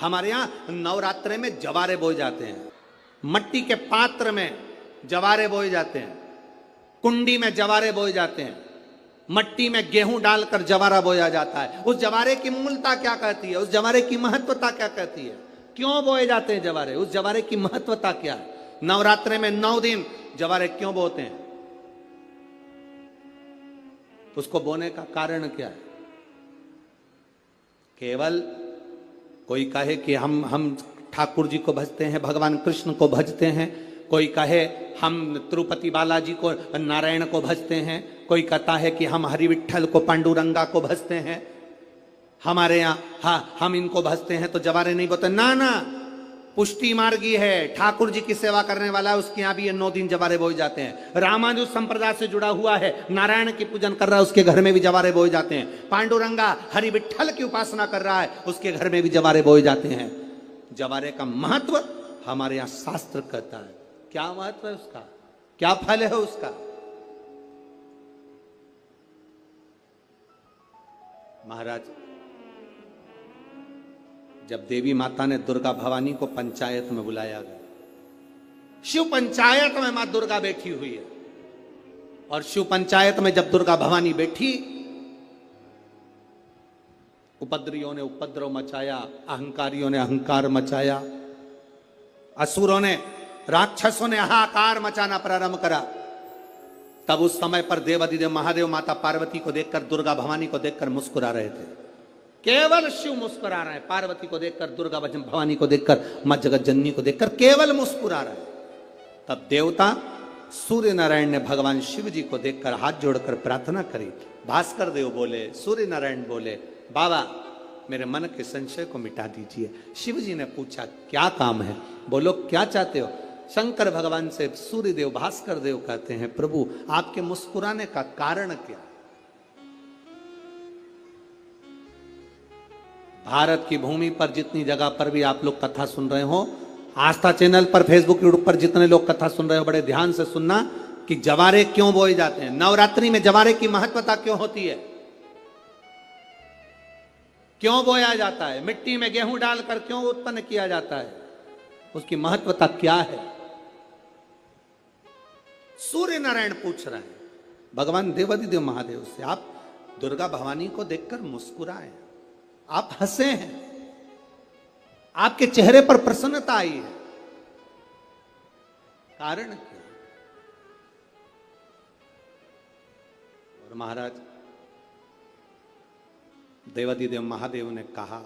हमारे यहाँ नवरात्रे में जवारे बोए जाते हैं, मट्टी के पात्र में जवारे बोए जाते हैं, कुंडी में जवारे बोए जाते हैं, मट्टी में गेहूं डालकर जवारा बोया जाता है। उस जवारे की मूलता क्या कहती है, उस जवारे की महत्वता क्या कहती है, क्यों बोए जाते हैं जवारे, उस जवारे की महत्वता क्या है? नवरात्रे में 9 दिन जवारे क्यों बोते हैं, उसको बोने का कारण क्या है? केवल कोई कहे कि हम ठाकुर जी को भजते हैं, भगवान कृष्ण को भजते हैं, कोई कहे हम तिरुपति बालाजी को, नारायण को भजते हैं, कोई कहता है कि हम हरि विठ्ठल को, पांडुरंगा को भजते हैं, हमारे यहाँ हम इनको भजते हैं तो जवारे नहीं बोते। ना ना, पुष्टि मार्गी है, ठाकुर जी की सेवा करने वाला है, उसके यहाँ भी ये 9 दिन जवारे बोए जाते हैं। रामानुज संप्रदाय से जुड़ा हुआ है, नारायण की पूजन कर रहा है, उसके घर में भी जवारे बोए जाते हैं। पांडुरंगा हरि विठ्ठल की उपासना कर रहा है, उसके घर में भी जवारे बोए जाते हैं। जवारे का महत्व हमारे यहाँ शास्त्र कहता है। क्या महत्व है उसका, क्या फल है उसका? महाराज, जब देवी माता ने दुर्गा भवानी को पंचायत में बुलाया गया, शिव पंचायत में मां दुर्गा बैठी हुई है, और शिव पंचायत में जब दुर्गा भवानी बैठी, उपद्रवियों ने उपद्रव मचाया, अहंकारियों ने अहंकार मचाया, असुरों ने, राक्षसों ने हाहाकार मचाना प्रारंभ करा। तब उस समय पर देवाधिदेव महादेव माता पार्वती को देखकर, दुर्गा भवानी को देखकर मुस्कुरा रहे थे। केवल शिव मुस्कुरा रहे हैं, पार्वती को देखकर, दुर्गा भवानी को देखकर, मां जगत जननी को देखकर केवल मुस्कुरा रहे हैं। तब देवता सूर्य नारायण ने भगवान शिव जी को देखकर हाथ जोड़कर प्रार्थना करी। भास्कर देव बोले, सूर्य नारायण बोले, बाबा मेरे मन के संशय को मिटा दीजिए। शिव जी ने पूछा क्या काम है, बोलो क्या चाहते हो? शंकर भगवान से सूर्य देव, भास्कर देव कहते हैं, प्रभु आपके मुस्कुराने का कारण क्या? भारत की भूमि पर जितनी जगह पर भी आप लोग कथा सुन रहे हो, आस्था चैनल पर, फेसबुक, यूट्यूब पर जितने लोग कथा सुन रहे हो, बड़े ध्यान से सुनना कि जवारे क्यों बोए जाते हैं, नवरात्रि में जवारे की महत्वता क्यों होती है, क्यों बोया जाता है, मिट्टी में गेहूं डालकर क्यों उत्पन्न किया जाता है, उसकी महत्वता क्या है? सूर्य नारायण पूछ रहे हैं भगवान देवाधिदेव महादेव से, आप दुर्गा भवानी को देखकर मुस्कुराए, आप हंसे हैं, आपके चेहरे पर प्रसन्नता आई है, कारण क्या? और महाराज देवाधिदेव महादेव ने कहा,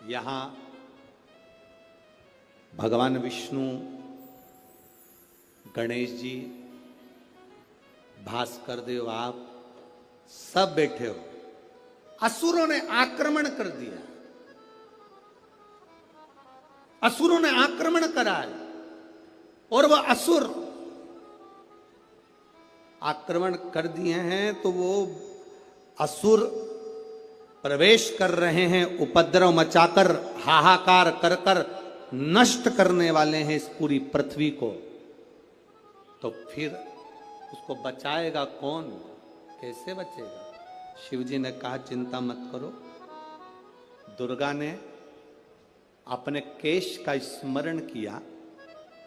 यहां भगवान विष्णु, गणेश जी, भास्कर देव, आप सब बैठे हो। असुरों ने आक्रमण कर दिया, असुरों ने आक्रमण करा है, और वह असुर आक्रमण कर दिए हैं तो वो असुर प्रवेश कर रहे हैं, उपद्रव मचाकर, हाहाकार कर कर नष्ट करने वाले हैं इस पूरी पृथ्वी को। तो फिर उसको बचाएगा कौन, कैसे बचेगा? शिव जी ने कहा चिंता मत करो। दुर्गा ने अपने केश का स्मरण किया,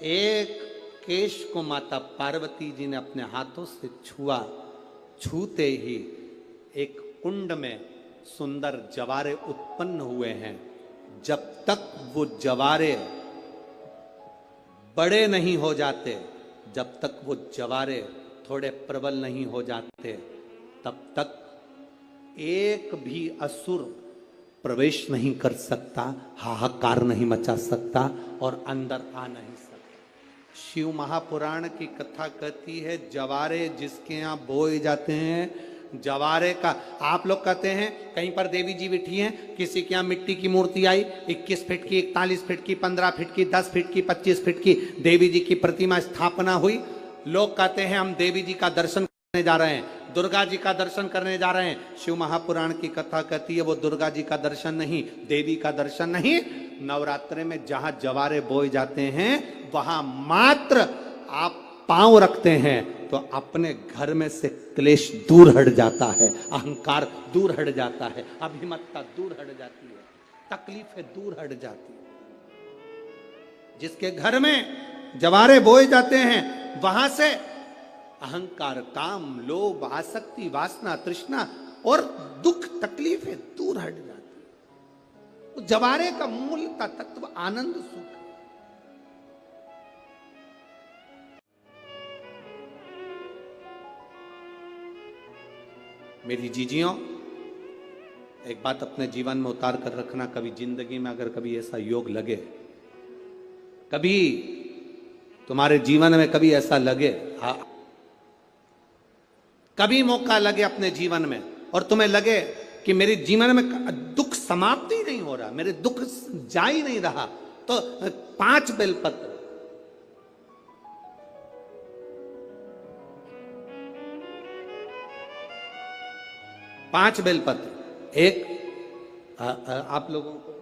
एक केश को माता पार्वती जी ने अपने हाथों से छुआ, छूते ही एक कुंड में सुंदर जवारे उत्पन्न हुए हैं। जब तक वो जवारे बड़े नहीं हो जाते, जब तक वो जवारे थोड़े प्रबल नहीं हो जाते, तब तक एक भी असुर प्रवेश नहीं कर सकता, हाहाकार नहीं मचा सकता और अंदर आ नहीं सकता। शिव महापुराण की कथा कहती है, जवारे जिसके यहाँ बोए जाते हैं, जवारे का, आप लोग कहते हैं कहीं पर देवी जी बैठी हैं, किसी के यहाँ मिट्टी की मूर्ति आई, 21 फीट की, 41 फीट की, 15 फीट की, 10 फीट की, 25 फीट की देवी जी की प्रतिमा स्थापना हुई। लोग कहते हैं हम देवी जी का दर्शन करने जा रहे हैं, दुर्गा जी का दर्शन करने जा रहे हैं। शिव महापुराण की कथा कहती है वो दुर्गा जी का दर्शन नहीं, देवी का दर्शन नहीं, नवरात्रे में जहां जवारे बोए जाते हैं वहां मात्र आप पांव रखते हैं तो अपने घर में से क्लेश दूर हट जाता है, अहंकार दूर हट जाता है, अभिमतता दूर हट जाती है। तकलीफें दूर हट जाती है। जिसके घर में जवारे बोए जाते हैं वहां से अहंकार, काम, लोभ, आसक्ति, वासना, तृष्णा और दुख, तकलीफें दूर हट जाती है। तो जवारे का मूल का तत्व आनंद, सुख है। मेरी जीजियों, एक बात अपने जीवन में उतार कर रखना, कभी जिंदगी में अगर कभी ऐसा योग लगे, कभी तुम्हारे जीवन में कभी ऐसा लगे, कभी मौका लगे अपने जीवन में और तुम्हें लगे कि मेरे जीवन में दुख समाप्त ही नहीं हो रहा, मेरे दुख जा ही नहीं रहा, तो 5 बेलपत्र, पांच बेलपत्र, एक आप लोगों को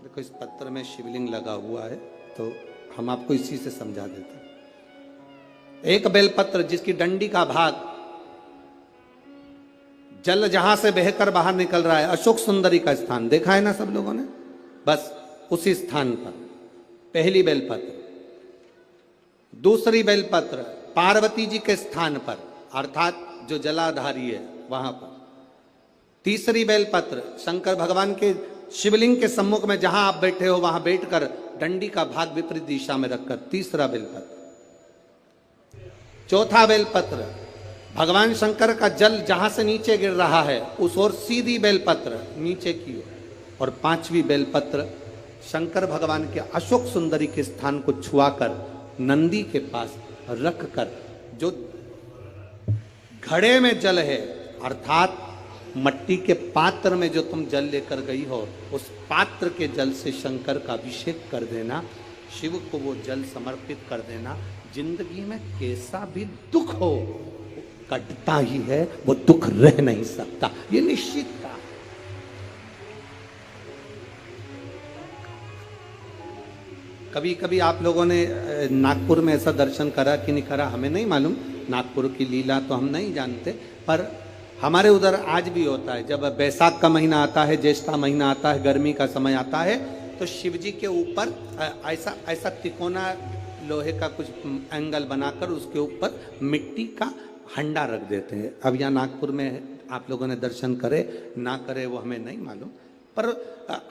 देखो, इस पत्र में शिवलिंग लगा हुआ है तो हम आपको इसी से समझा देते हैं। एक बेलपत्र जिसकी डंडी का भाग जल जहां से बहकर बाहर निकल रहा है, अशोक सुंदरी का स्थान देखा है ना सब लोगों ने, बस उसी स्थान पर पहली बेलपत्र। दूसरी बेलपत्र पार्वती जी के स्थान पर, अर्थात जो जलाधारी है वहां पर। तीसरी बेलपत्र शंकर भगवान के शिवलिंग के सम्मुख में जहां आप बैठे हो वहां बैठकर डंडी का भाग विपरीत दिशा में रखकर, तीसरा बेलपत्र। चौथा बेलपत्र भगवान शंकर का जल जहां से नीचे गिर रहा है उस ओर सीधी बेलपत्र नीचे की ओर। और पांचवी बेलपत्र शंकर भगवान के अशोक सुंदरी के स्थान को छुआकर नंदी के पास रखकर, जो घड़े में जल है अर्थात मट्टी के पात्र में जो तुम जल लेकर गई हो, उस पात्र के जल से शंकर का अभिषेक कर देना, शिव को वो जल समर्पित कर देना। जिंदगी में कैसा भी दुख हो कटता ही है, वो दुख रह नहीं सकता, ये निश्चित था। कभी कभी आप लोगों ने नागपुर में ऐसा दर्शन करा कि नहीं करा हमें नहीं मालूम, नागपुर की लीला तो हम नहीं जानते, पर हमारे उधर आज भी होता है। जब बैसाख का महीना आता है, ज्येष्ठा महीना आता है, गर्मी का समय आता है, तो शिव जी के ऊपर ऐसा ऐसा तिकोना लोहे का कुछ एंगल बनाकर उसके ऊपर मिट्टी का हंडा रख देते हैं। अब यहाँ नागपुर में आप लोगों ने दर्शन करे ना करे वो हमें नहीं मालूम, पर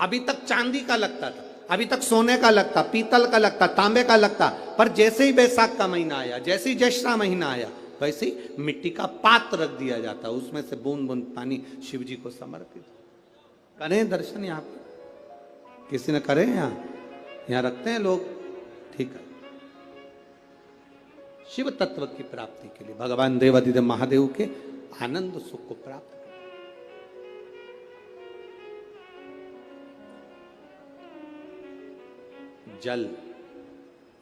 अभी तक चांदी का लगता था, अभी तक सोने का लगता, पीतल का लगता, तांबे का लगता, पर जैसे ही बैसाख का महीना आया, जैसे ही ज्येष्ठा महीना आया, वैसे ही मिट्टी का पात्र रख दिया जाता, उसमें से बूंद बूंद पानी शिव जी को समर्पित। करें दर्शन यहाँ पे, किसी ने करे यहाँ रखते हैं लोग, ठीक है। शिव तत्व की प्राप्ति के लिए भगवान देवादिदेव महादेव के आनंद सुख को प्राप्त करें। जल,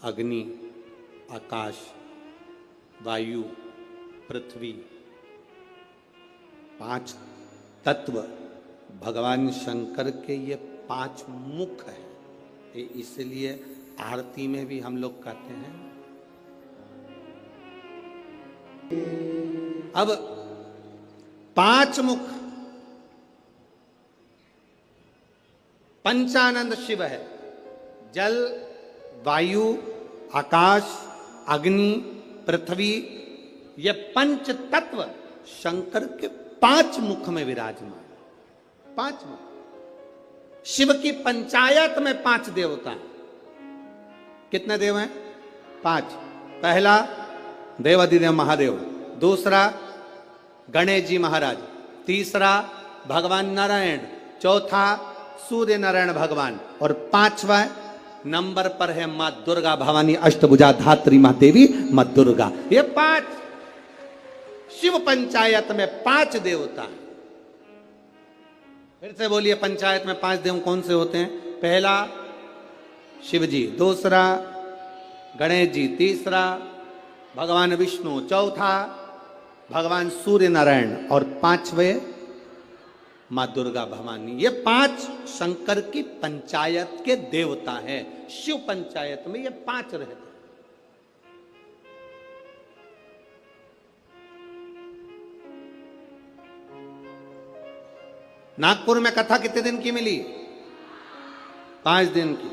अग्नि, आकाश, वायु, पृथ्वी, 5 तत्व भगवान शंकर के ये 5 मुख है। इसलिए आरती में भी हम लोग कहते हैं। अब 5 मुख पंचानंद शिव है। जल, वायु, आकाश, अग्नि, पृथ्वी, ये 5 तत्व शंकर के 5 मुख में विराजमान। 5 मुख। शिव की पंचायत में 5 देवता हैं। कितने देव हैं? 5। पहला देवादिदेव महादेव, दूसरा गणेश जी महाराज, तीसरा भगवान नारायण, चौथा सूर्य नारायण भगवान, और 5वां नंबर पर है मां दुर्गा भवानी अष्टभुजा धात्री मां देवी मां दुर्गा। ये 5 शिव पंचायत में 5 देवता हैं। फिर से बोलिए, पंचायत में 5 देव कौन से होते हैं? पहला शिव जी, दूसरा गणेश जी, तीसरा भगवान विष्णु, चौथा भगवान सूर्य नारायण, और 5वें मां दुर्गा भवानी। ये 5 शंकर की पंचायत के देवता हैं। शिव पंचायत में ये 5 रहते हैं। नागपुर में कथा कितने दिन की मिली? 5 दिन की।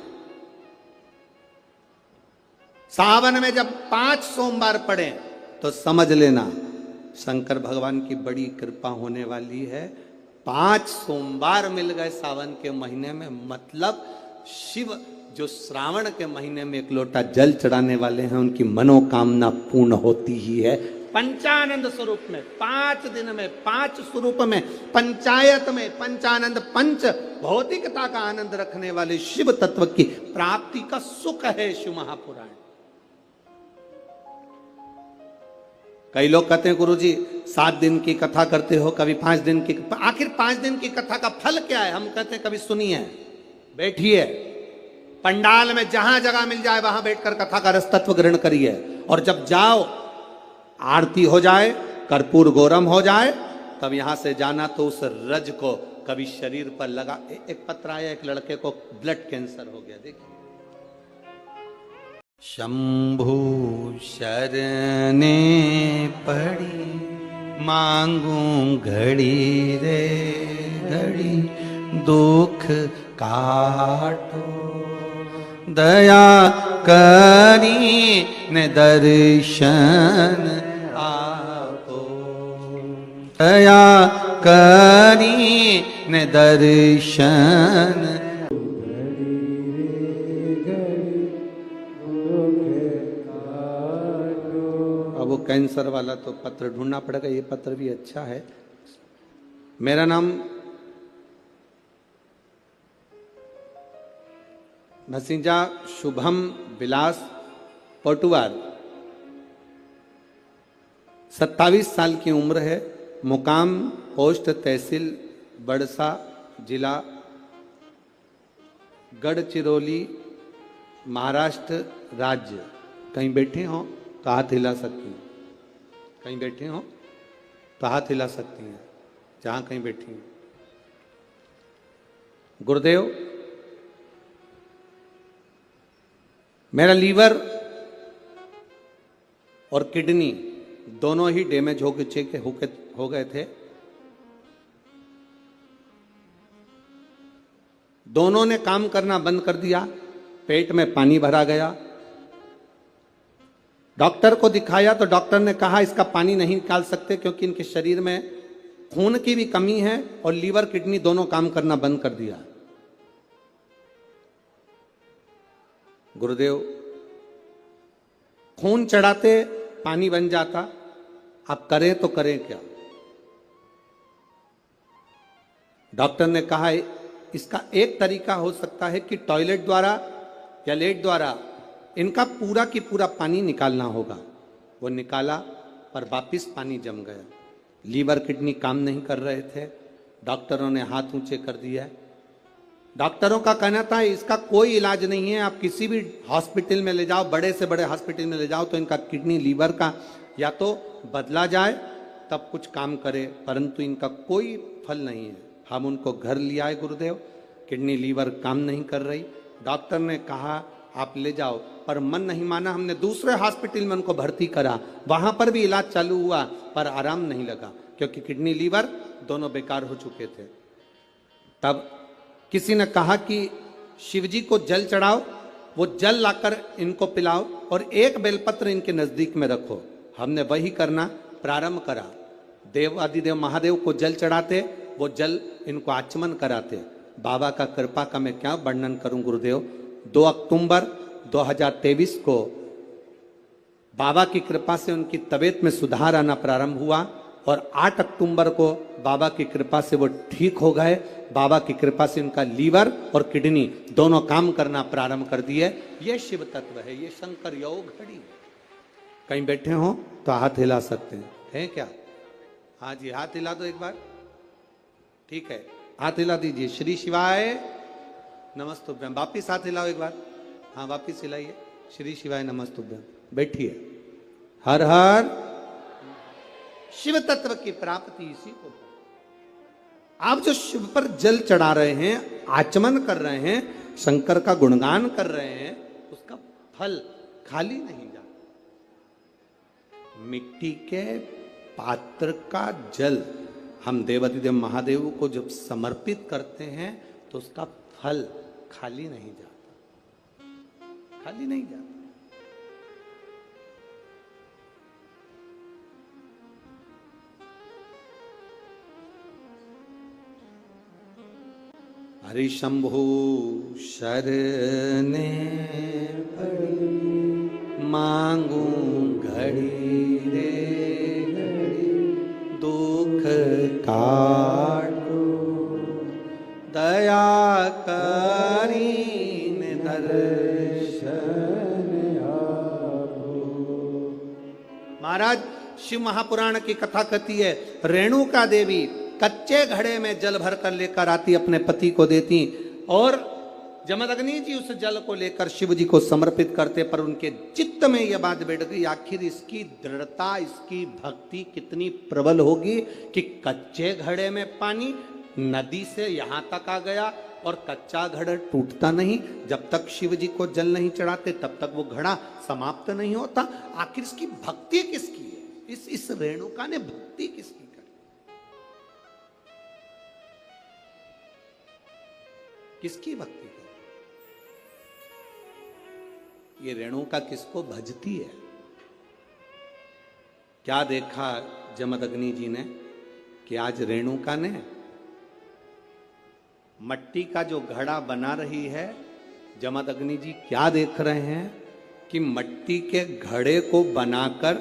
सावन में जब 5 सोमवार पड़े तो समझ लेना शंकर भगवान की बड़ी कृपा होने वाली है। 5 सोमवार मिल गए सावन के महीने में, मतलब शिव जो श्रावण के महीने में 1 लोटा जल चढ़ाने वाले हैं उनकी मनोकामना पूर्ण होती ही है। पंचानंद स्वरूप में 5 दिन में 5 स्वरूप में पंचायत में पंचानंद पंच भौतिकता का आनंद रखने वाले शिव तत्व की प्राप्ति का सुख है शिव महापुराण। कई लोग कहते हैं गुरुजी 7 दिन की कथा करते हो, कभी 5 दिन की, आखिर 5 दिन की कथा का फल क्या है? हम कहते हैं कभी सुनिए, बैठिए, पंडाल में जहां जगह मिल जाए वहां बैठकर कथा का रस तत्व ग्रहण करिए, और जब जाओ आरती हो जाए, कर्पूर गौरम हो जाए, तब यहां से जाना तो उस रज को कभी शरीर पर लगा। एक पत्र आया, एक लड़के को ब्लड कैंसर हो गया, देखिए। शंभु शरणे पड़ी मांगू घड़ी रे घड़ी, दुख काटो दया करी ने दर्शन आपो, दया करी ने दर्शन। अब वो कैंसर वाला तो पत्र ढूंढना पड़ेगा, ये पत्र भी अच्छा है। मेरा नाम नसीजा शुभम विलास पटुआर, 27 साल की उम्र है, मुकाम पोस्ट तहसील बड़सा, जिला गढ़चिरौली, महाराष्ट्र राज्य। कहीं बैठे हो तो हाथ हिला सकती हैं, कहीं बैठे हो तो हाथ हिला सकती हैं, जहां कहीं बैठी हैं। गुरुदेव, मेरा लीवर और किडनी दोनों ही डैमेज हो गए थे। दोनों ने काम करना बंद कर दिया, पेट में पानी भरा गया। डॉक्टर को दिखाया तो डॉक्टर ने कहा इसका पानी नहीं निकाल सकते क्योंकि इनके शरीर में खून की भी कमी है और लीवर किडनी दोनों काम करना बंद कर दिया। गुरुदेव, खून चढ़ाते पानी बन जाता, अब करें तो करें क्या? डॉक्टर ने कहा इसका एक तरीका हो सकता है कि टॉयलेट द्वारा या लेट द्वारा इनका पूरा की पूरा पानी निकालना होगा। वो निकाला पर वापिस पानी जम गया। लीवर किडनी काम नहीं कर रहे थे। डॉक्टरों ने हाथ ऊंचे कर दिया। डॉक्टरों का कहना था इसका कोई इलाज नहीं है, आप किसी भी हॉस्पिटल में ले जाओ, बड़े से बड़े हॉस्पिटल में ले जाओ तो इनका किडनी लीवर का या तो बदला जाए तब कुछ काम करे, परंतु इनका कोई फल नहीं है। हम उनको घर ले आए गुरुदेव, किडनी लीवर काम नहीं कर रही। डॉक्टर ने कहा आप ले जाओ, पर मन नहीं माना। हमने दूसरे हॉस्पिटल में उनको भर्ती करा, वहां पर भी इलाज चालू हुआ पर आराम नहीं लगा क्योंकि किडनी लीवर दोनों बेकार हो चुके थे। तब किसी ने कहा कि शिवजी को जल चढ़ाओ, वो जल लाकर इनको पिलाओ और एक बेलपत्र इनके नजदीक में रखो। हमने वही करना प्रारंभ करा। देव आदिदेव महादेव को जल चढ़ाते, वो जल इनको आचमन कराते। बाबा का कृपा का मैं क्या वर्णन करूं गुरुदेव। 2 अक्टूबर 2023 को बाबा की कृपा से उनकी तबीयत में सुधार आना प्रारंभ हुआ और 8 अक्टूबर को बाबा की कृपा से वो ठीक हो गए। बाबा की कृपा से उनका लीवर और किडनी दोनों काम करना प्रारंभ कर दिए। ये शिव तत्व है, ये शंकर योग घड़ी। कहीं बैठे हो तो हाथ हिला सकते हैं क्या? हाँ जी, हाथ हिला दो एक बार। ठीक है, हाथ हिला दीजिए। श्री शिवाय नमस्तुभ्यम। वापिस हाथ हिलाओ एक बार। हाँ, वापिस हिलाइए। श्री शिवाय नमस्तुभ्यम। बैठिए। हर हर। शिव तत्व की प्राप्ति इसी को। आप जो शिव पर जल चढ़ा रहे हैं, आचमन कर रहे हैं, शंकर का गुणगान कर रहे हैं, उसका फल खाली नहीं जाता। मिट्टी के पात्र का जल हम देवाधिदेव महादेव को जब समर्पित करते हैं तो उसका फल खाली नहीं जाता, खाली नहीं जाता। हरि शंभु शरणे पड़ी, मांगू घड़ी रे घड़ी, दुख काटो दया करीन दर्शन आपो। महाराज शिव महापुराण की कथा कहती है, रेणुका देवी कच्चे घड़े में जल भर कर लेकर आती, अपने पति को देती, और जमदग्नि जी उस जल को लेकर शिव जी को समर्पित करते। पर उनके चित्त में यह बात बैठ गई, आखिर इसकी दृढ़ता, इसकी भक्ति कितनी प्रबल होगी कि कच्चे घड़े में पानी नदी से यहां तक आ गया और कच्चा घड़ा टूटता नहीं। जब तक शिव जी को जल नहीं चढ़ाते तब तक वो घड़ा समाप्त नहीं होता। आखिर इसकी भक्ति किसकी है? इस रेणुका ने भक्ति किसकी? किसकी भक्ति है? ये रेणुका किसको भजती है? क्या देखा जमदग्नि जी ने कि आज रेणुका ने मट्टी का जो घड़ा बना रही है, जमदग्नि जी क्या देख रहे हैं कि मट्टी के घड़े को बनाकर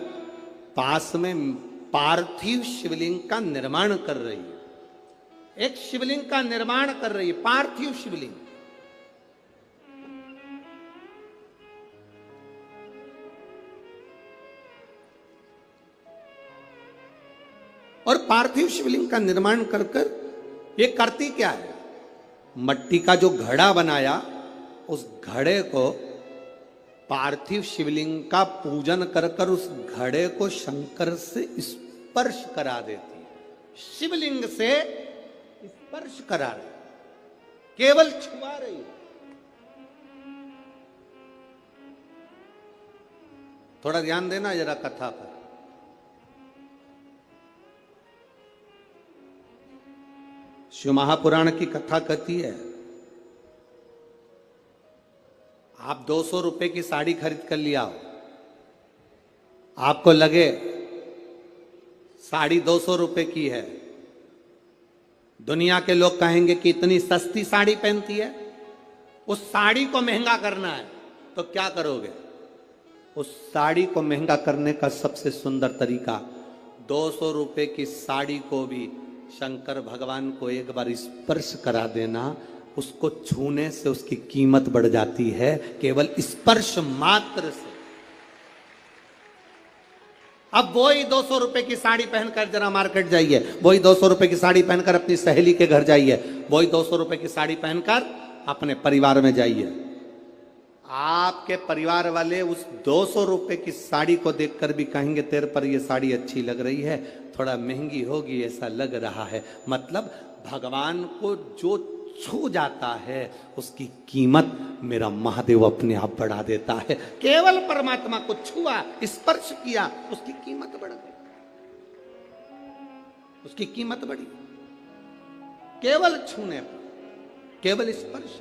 पास में पार्थिव शिवलिंग का निर्माण कर रही है। एक शिवलिंग का निर्माण कर रही है, पार्थिव शिवलिंग। और पार्थिव शिवलिंग का निर्माण कर कर ये करती क्या है? मट्टी का जो घड़ा बनाया, उस घड़े को पार्थिव शिवलिंग का पूजन कर कर उस घड़े को शंकर से स्पर्श करा देती है। शिवलिंग से स्पर्श करा रही, केवल छुआ रही है। थोड़ा ध्यान देना जरा कथा पर। शिव महापुराण की कथा कहती है, आप 200 रुपए की साड़ी खरीद कर लिया हो, आपको लगे साड़ी 200 रुपए की है, दुनिया के लोग कहेंगे कि इतनी सस्ती साड़ी पहनती है, उस साड़ी को महंगा करना है, तो क्या करोगे? उस साड़ी को महंगा करने का सबसे सुंदर तरीका, 200 रुपए की साड़ी को भी शंकर भगवान को एक बार स्पर्श करा देना। उसको छूने से उसकी कीमत बढ़ जाती है, केवल स्पर्श मात्र से। अब वही 200 रुपए की साड़ी पहनकर जरा मार्केट जाइए, वही 200 रुपए की साड़ी पहनकर अपनी सहेली के घर जाइए, वही 200 रुपए की साड़ी पहनकर अपने परिवार में जाइए। आपके परिवार वाले उस 200 रुपए की साड़ी को देखकर भी कहेंगे तेरे पर ये साड़ी अच्छी लग रही है, थोड़ा महंगी होगी ऐसा लग रहा है। मतलब भगवान को जो छू जाता है उसकी कीमत मेरा महादेव अपने आप बढ़ा देता है। केवल परमात्मा को छुआ, स्पर्श किया, उसकी कीमत बढ़ गई, उसकी कीमत बढ़ी। केवल छूने पर, केवल स्पर्श।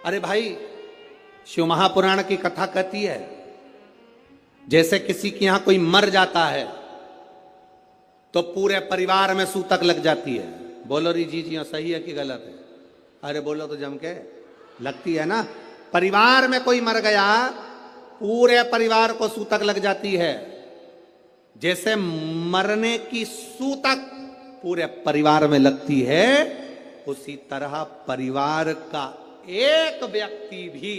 अरे भाई, शिव महापुराण की कथा कहती है, जैसे किसी के यहां कोई मर जाता है तो पूरे परिवार में सूतक लग जाती है। बोलो री जी जी सही है कि गलत है? अरे बोलो तो जम के। लगती है ना? परिवार में कोई मर गया, पूरे परिवार को सूतक लग जाती है। जैसे मरने की सूतक पूरे परिवार में लगती है, उसी तरह परिवार का एक व्यक्ति भी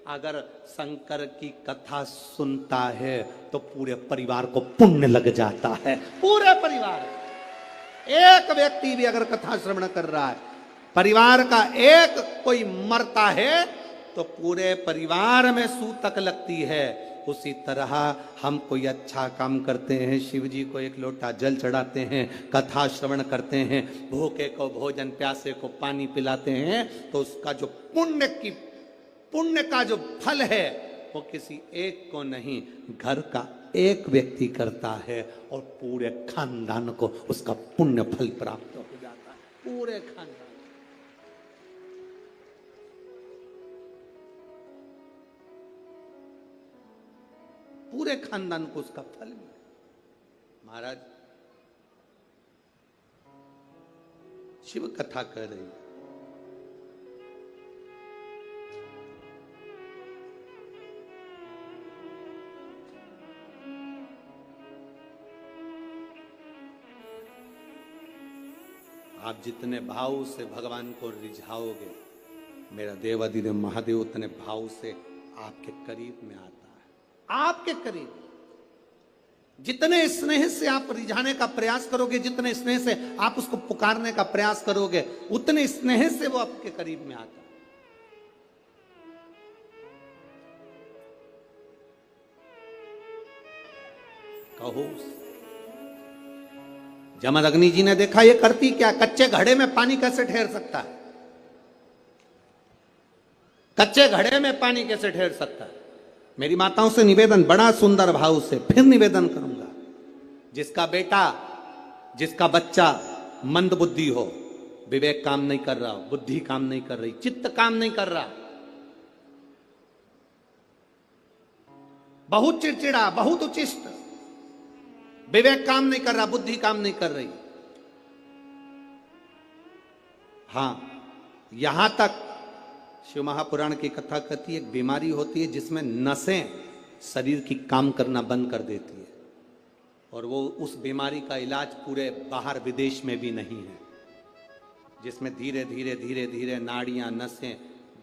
अगर शंकर की कथा सुनता है तो पूरे परिवार को पुण्य लग जाता है। पूरे परिवार, एक व्यक्ति भी अगर कथा श्रवण कर रहा है, परिवार का एक कोई मरता है तो पूरे परिवार में सूतक लगती है। उसी तरह हम कोई अच्छा काम करते हैं, शिव जी को एक लोटा जल चढ़ाते हैं, कथा श्रवण करते हैं, भूखे को भोजन, प्यासे को पानी पिलाते हैं, तो उसका जो पुण्य का जो फल है वो किसी एक को नहीं, घर का एक व्यक्ति करता है और पूरे खानदान को उसका पुण्य फल प्राप्त हो जाता है। पूरे खानदान, पूरे खानदान को उसका फल मिले। महाराज शिव कथा कर रही है। आप जितने भाव से भगवान को रिझाओगे, मेरा देवाधिदेव महादेव उतने भाव से आपके करीब में आता है। आपके करीब जितने स्नेह से आप रिझाने का प्रयास करोगे, जितने स्नेह से आप उसको पुकारने का प्रयास करोगे, उतने स्नेह से वो आपके करीब में आता है। कहो, जमदग्नि जी ने देखा ये करती क्या, कच्चे घड़े में पानी कैसे ठहर सकता है, कच्चे घड़े में पानी कैसे ठहर सकता है। मेरी माताओं से निवेदन, बड़ा सुंदर भाव से फिर निवेदन करूंगा, जिसका बेटा, जिसका बच्चा मंद बुद्धि हो, विवेक काम नहीं कर रहा, बुद्धि काम नहीं कर रही, चित्त काम नहीं कर रहा, बहुत चिड़चिड़ा, बहुत उचिष्ट, विवेक काम नहीं कर रहा, बुद्धि काम नहीं कर रही। हां, यहां तक शिव महापुराण की कथा कहती है, एक बीमारी होती है जिसमें नसें शरीर की काम करना बंद कर देती है, और वो उस बीमारी का इलाज पूरे बाहर विदेश में भी नहीं है, जिसमें धीरे धीरे धीरे धीरे नाड़ियां, नसें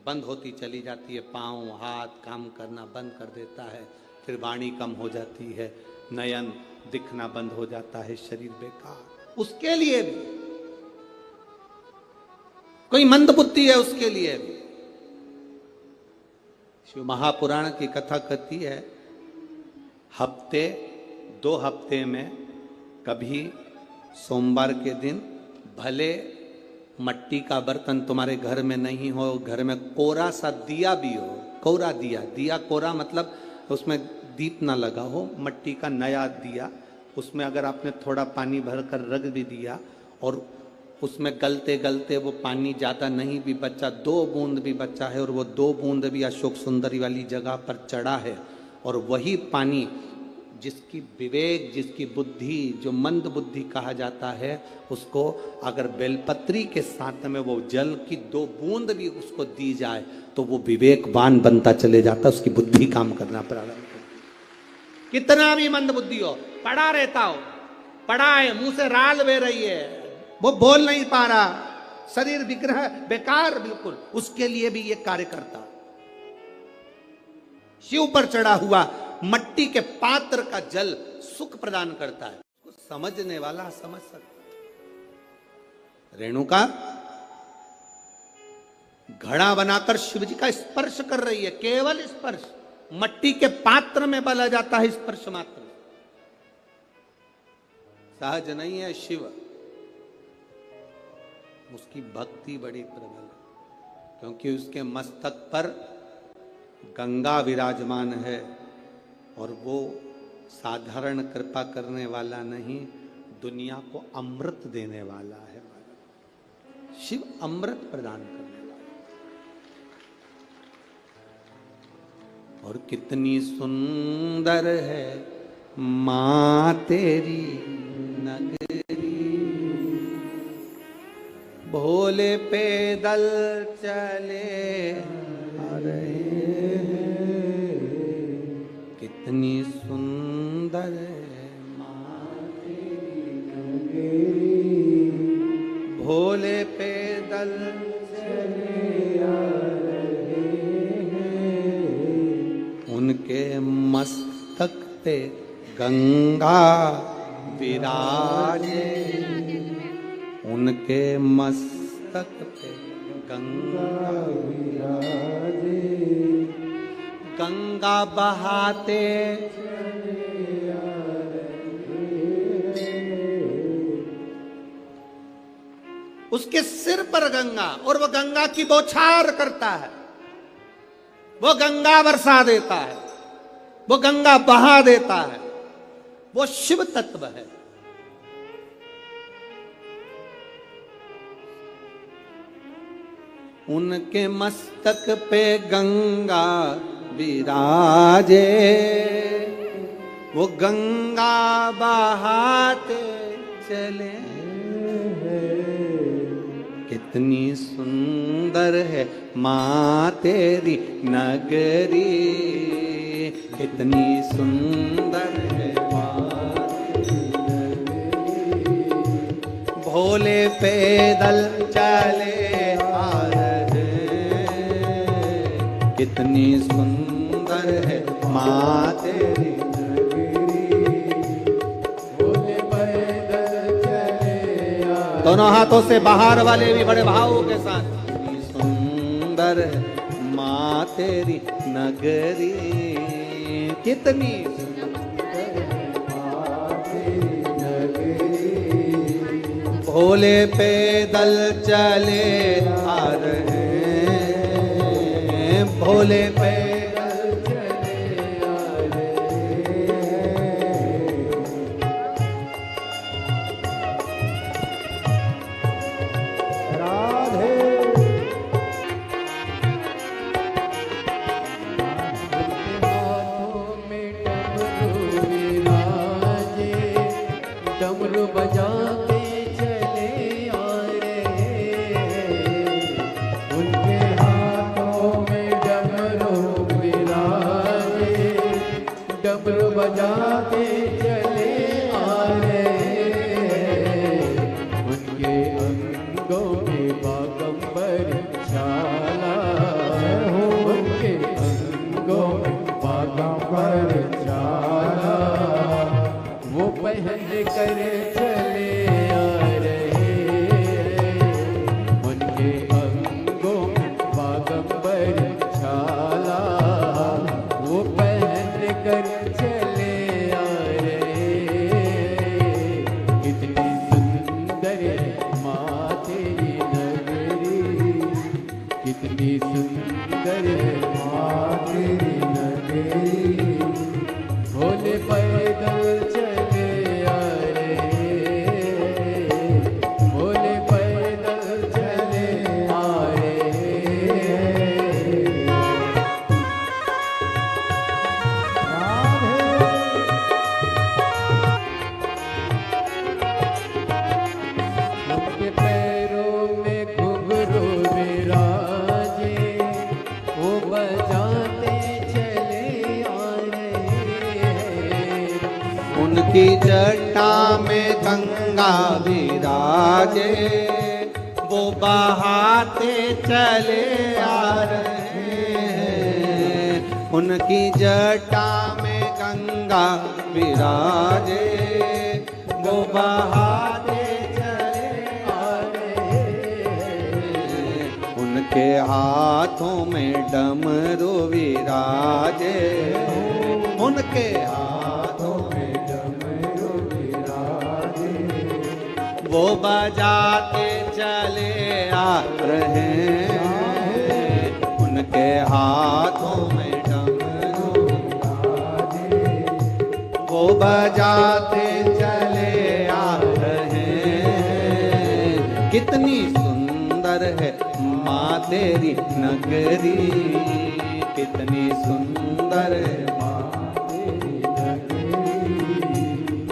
बंद होती चली जाती है, पांव हाथ काम करना बंद कर देता है, फिर वाणी कम हो जाती है, नयन दिखना बंद हो जाता है, शरीर बेकार। उसके लिए भी कोई मंद बुद्धि है, उसके लिए भी शिव महापुराण की कथा कहती है, हफ्ते 2 हफ्ते में कभी सोमवार के दिन, भले मट्टी का बर्तन तुम्हारे घर में नहीं हो, घर में कोरा सा दिया भी हो, कोरा दिया, दिया कोरा मतलब उसमें दीप ना लगा हो, मट्टी का नया दिया, उसमें अगर आपने थोड़ा पानी भरकर रख भी दिया और उसमें गलते गलते वो पानी ज़्यादा नहीं भी बचा, 2 बूंद भी बचा है, और वो 2 बूंद भी अशोक सुंदरी वाली जगह पर चढ़ा है, और वही पानी जिसकी विवेक, जिसकी बुद्धि, जो मंद बुद्धि कहा जाता है, उसको अगर बेलपत्री के साथ में वो जल की 2 बूंद भी उसको दी जाए तो वो विवेकवान बनता चले जाता, उसकी बुद्धि काम करना प्रारंभ करती। कितना भी मंद बुद्धि हो, पड़ा रहता हो, पड़ा है, मुंह से राल बह रही है, वो बोल नहीं पा रहा, शरीर विग्रह बेकार बिल्कुल, उसके लिए भी ये कार्य करता। शिव पर चढ़ा हुआ मट्टी के पात्र का जल सुख प्रदान करता है, उसको समझने वाला समझ सकता है। रेणुका घड़ा बनाकर शिव जी का स्पर्श कर रही है, केवल स्पर्श, मट्टी के पात्र में बला जाता है स्पर्श मात्र, सहज नहीं है शिव। उसकी भक्ति बड़ी प्रबल है, क्योंकि उसके मस्तक पर गंगा विराजमान है, और वो साधारण कृपा करने वाला नहीं, दुनिया को अमृत देने वाला है। शिव अमृत प्रदान करने वाला। और कितनी सुंदर है मां तेरी नगरी, भोले पैदल चले आ रहे हैं, कितनी सुंदर है मां तेरी नगरी, भोले पैदल चले आ रहे हैं, उनके मस्तक पे गंगा विराजे, उनके मस्तक पे गंगा विराजे, गंगा बहाते उसके सिर पर गंगा, और वह गंगा की बौछार करता है, वो गंगा बरसा देता है। वो गंगा बहा देता है, वो शिव तत्व है। उनके मस्तक पे गंगा विराजे, वो गंगा बहाते चले। कितनी सुंदर है माँ तेरी नगरी, कितनी सुंदर है माँ तेरी नगरी। भोले पैदल चले आ रहे, कितनी सुंदर है माँ तेरी दोनों हाथों से बाहर वाले भी बड़े भावों के साथ। कितनी सुंदर है माँ तेरी नगरी, कितनी सुंदर है माँ तेरी नगरी। भोले पैदल चले आ रहे, भोले पैदल चले आ रहे। डमरू बजाते चले आ रहे, उनके हाथों में डमरू विराजे। डमरू बजाते चले आ रहे, उनके अंगों में बागंबर छाला, उनके अंगों में बागंबर छाला। वो पहन कर चले आ रहे, उनके अंगों में बागंबर छाला। वो पहन कर चले आ रहे, कितनी सुंदर है माँ तेरी नगरी, कितनी सुंदर है माँ तेरी नगरी। भोले पैदल चले आ रहे, भोले पैदल चले आ रहे। उनके पैरों में घुंघरू विराजे, वो बजाते चले आ रहे। उनकी जटा में गंगा विराजे, वो बहाते चले आ रहे हैं। उनकी जटा में गंगा विराजे, वो बहाते चले आ रहे हैं। उनके हाथों में डमरू विराजे, उनके हाथों में डमरू विराजे। वो बजाते चले आ रहे हैं, उनके हाथों में डमरू विराजे। वो बजाते चले आ रहे हैं, कितनी सुंदर है माँ तेरी नगरी, कितनी सुंदर है माँ तेरी नगरी।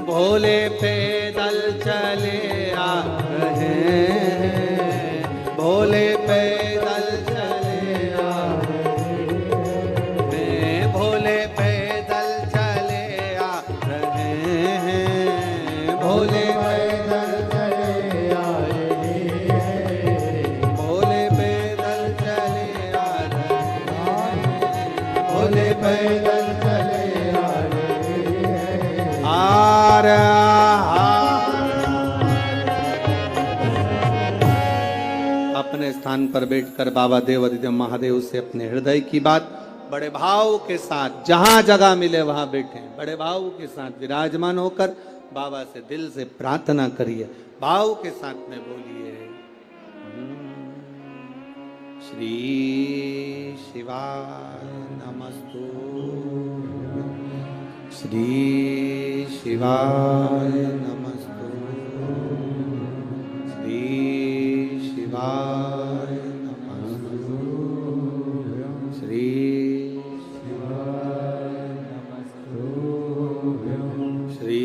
भोले पैदल चले आ रहे हैं, भोले पैदल चले आ रहे हैं, भोले पैदल चले आ रहे हैं, भोले पैदल चले आ रहे हैं, भोले पैदल चले आ रहे हैं, भोले पैदल चले आ रहे हैं। आ रहा अपने स्थान पर बैठकर बाबा देवाधिदेव महादेव से अपने हृदय की बात बड़े भाव के साथ, जहां जगह मिले वहां बैठे, बड़े भाव के साथ विराजमान होकर बाबा से दिल से प्रार्थना करिए, भाव के साथ में बोलिए। श्री शिवाय नमस्तु। श्री शिवाय नमस्तु। श्री शिवाय नमस्तु। श्री शिवाय नमस्तु। श्री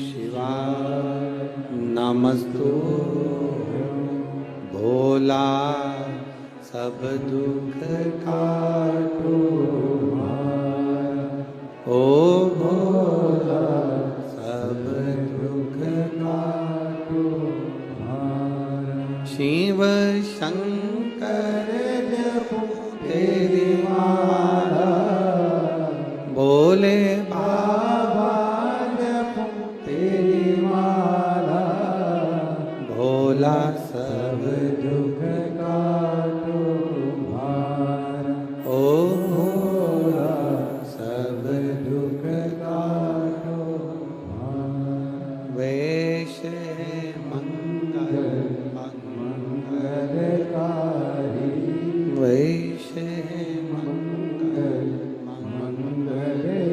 शिवाय नमस्तु। भोला सब दुख काटो ओ भोला सब दुख काटो। शिव शंकर जपो तेरी माला, भोले बाबा जपो तेरी माला। भोला सब दुख काटो ओ भोला सब दुख काटो। वैश्य मंगल मंगलकारी, वैश्य मंगल मंगलकारी।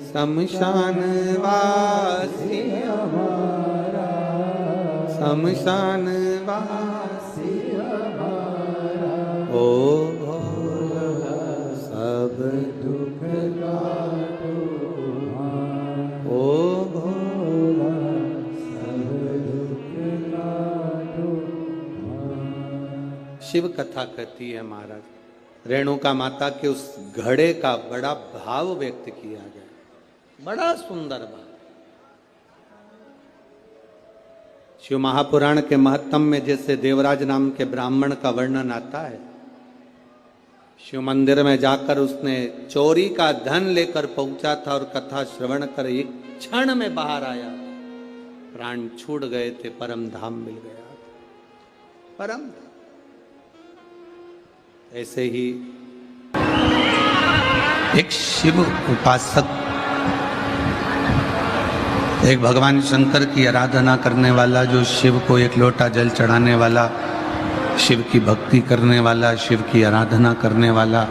शमशान वासी हमारा, शमशान वासी हमारा। ओ भोला सब दुख काटो ओ भोला सब दुख काटो। शिव कथा कहती है महाराज, रेणुका माता के उस घड़े का बड़ा भाव व्यक्त किया गया, बड़ा सुंदर भाव। शिव महापुराण के महत्तम में जैसे देवराज नाम के ब्राह्मण का वर्णन आता है, शिव मंदिर में जाकर उसने चोरी का धन लेकर पहुंचा था और कथा श्रवण कर एक क्षण में बाहर आया, प्राण छूट गए थे, परम धाम मिल गया, परम धाम। ऐसे ही एक शिव उपासक, एक भगवान शंकर की आराधना करने वाला, जो शिव को एक लोटा जल चढ़ाने वाला, शिव की भक्ति करने वाला, शिव की आराधना करने वाला,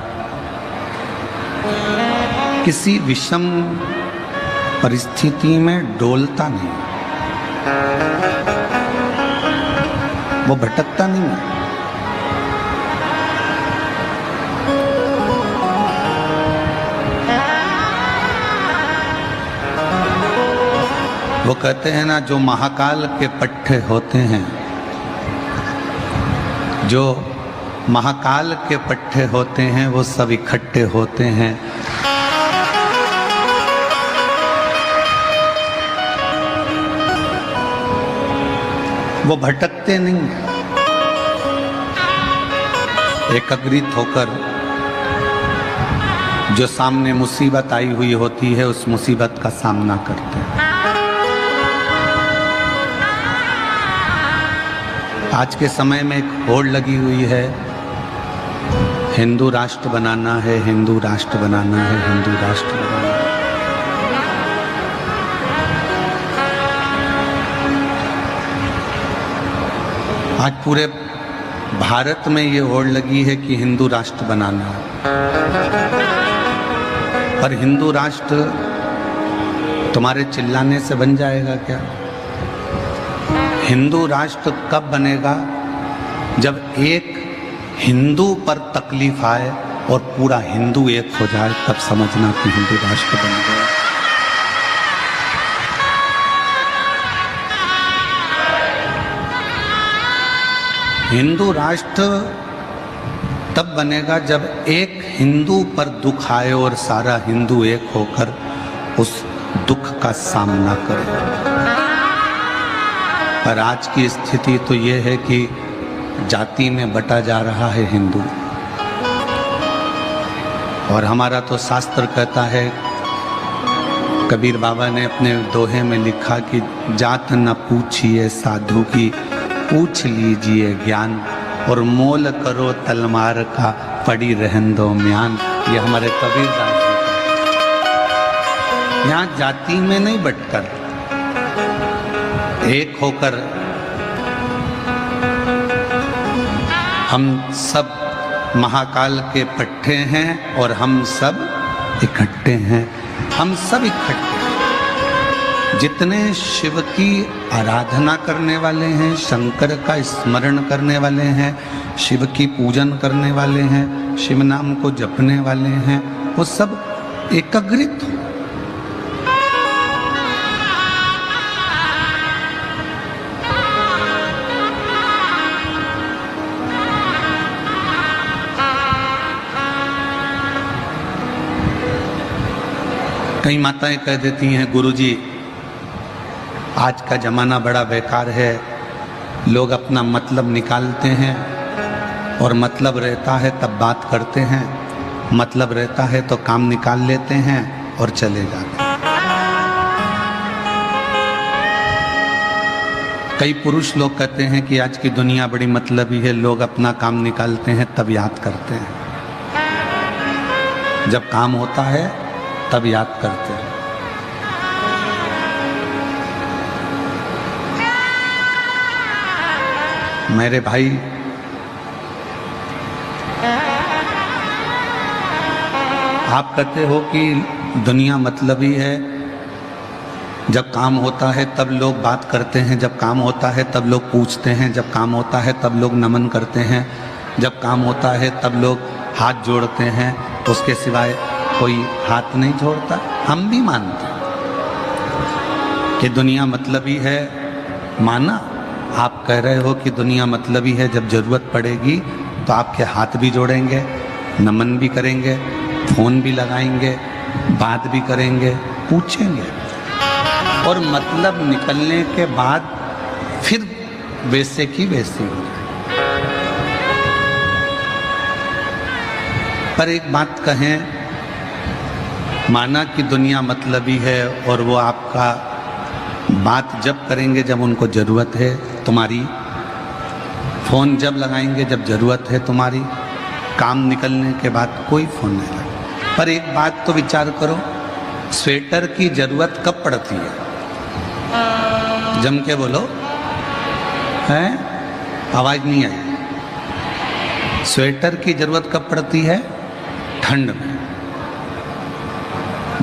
किसी विषम परिस्थिति में डोलता नहीं, वो भटकता नहीं है। वो कहते हैं ना, जो महाकाल के पट्टे होते हैं, जो महाकाल के पट्टे होते हैं, वो सब इकट्ठे होते हैं। वो भटकते नहीं हैं, एकाग्रित होकर जो सामने मुसीबत आई हुई होती है, उस मुसीबत का सामना करते हैं। आज के समय में एक होड़ लगी हुई है, हिंदू राष्ट्र बनाना है, हिंदू राष्ट्र बनाना है, हिंदू राष्ट्र बनाना है। आज पूरे भारत में ये होड़ लगी है कि हिंदू राष्ट्र बनाना है, पर हिंदू राष्ट्र तुम्हारे चिल्लाने से बन जाएगा क्या? हिंदू राष्ट्र कब बनेगा? जब एक हिंदू पर तकलीफ आए और पूरा हिंदू एक हो जाए, तब समझना कि हिंदू राष्ट्र बन गया। हिंदू राष्ट्र तब बनेगा जब एक हिंदू पर दुख आए और सारा हिंदू एक होकर उस दुख का सामना करे। पर आज की स्थिति तो ये है कि जाति में बटा जा रहा है हिंदू, और हमारा तो शास्त्र कहता है, कबीर बाबा ने अपने दोहे में लिखा कि जात न पूछिए साधु की, पूछ लीजिए ज्ञान, और मोल करो तलवार का, पड़ी रहन दो म्यान। ये हमारे कबीर दास जी का। यहाँ जाति में नहीं बटकर, एक होकर हम सब महाकाल के पट्टे हैं और हम सब इकट्ठे हैं। हम सब इकट्ठे, जितने शिव की आराधना करने वाले हैं, शंकर का स्मरण करने वाले हैं, शिव की पूजन करने वाले हैं, शिव नाम को जपने वाले हैं, वो सब एकाग्रित हो। कई माताएं कह देती हैं, गुरुजी आज का जमाना बड़ा बेकार है, लोग अपना मतलब निकालते हैं और मतलब रहता है तब बात करते हैं, मतलब रहता है तो काम निकाल लेते हैं और चले जाते हैं। कई पुरुष लोग कहते हैं कि आज की दुनिया बड़ी मतलबी है, लोग अपना काम निकालते हैं तब याद करते हैं, जब काम होता है तब याद करते हैं। मेरे भाई, आप कहते हो कि दुनिया मतलबी है, जब काम होता है तब लोग बात करते हैं, जब काम होता है तब लोग पूछते हैं, जब काम होता है तब लोग नमन करते हैं, जब काम होता है तब लोग हाथ जोड़ते हैं, उसके सिवाय कोई हाथ नहीं जोड़ता। हम भी मानते हैं कि दुनिया मतलबी है, माना। आप कह रहे हो कि दुनिया मतलबी है, जब जरूरत पड़ेगी तो आपके हाथ भी जोड़ेंगे, नमन भी करेंगे, फोन भी लगाएंगे, बात भी करेंगे, पूछेंगे, और मतलब निकलने के बाद फिर वैसे की वैसी हो जाए। पर एक बात कहें, माना कि दुनिया मतलबी है और वो आपका बात जब करेंगे जब उनको ज़रूरत है तुम्हारी, फ़ोन जब लगाएंगे जब ज़रूरत है तुम्हारी, काम निकलने के बाद कोई फ़ोन नहीं लगा। पर एक बात तो विचार करो, स्वेटर की ज़रूरत कब पड़ती है? जम के बोलो, हैं? आवाज़ नहीं आई। स्वेटर की ज़रूरत कब पड़ती है? ठंड में।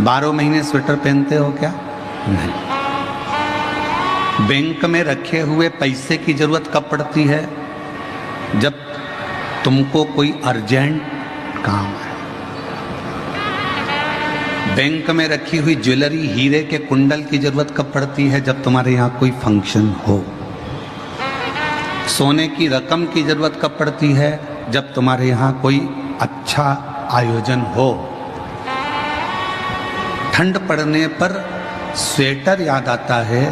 12 महीने स्वेटर पहनते हो क्या? नहीं। बैंक में रखे हुए पैसे की जरूरत कब पड़ती है? जब तुमको कोई अर्जेंट काम है। बैंक में रखी हुई ज्वेलरी, हीरे के कुंडल की जरूरत कब पड़ती है? जब तुम्हारे यहाँ कोई फंक्शन हो। सोने की रकम की जरूरत कब पड़ती है? जब तुम्हारे यहाँ कोई अच्छा आयोजन हो। ठंड पड़ने पर स्वेटर याद आता है,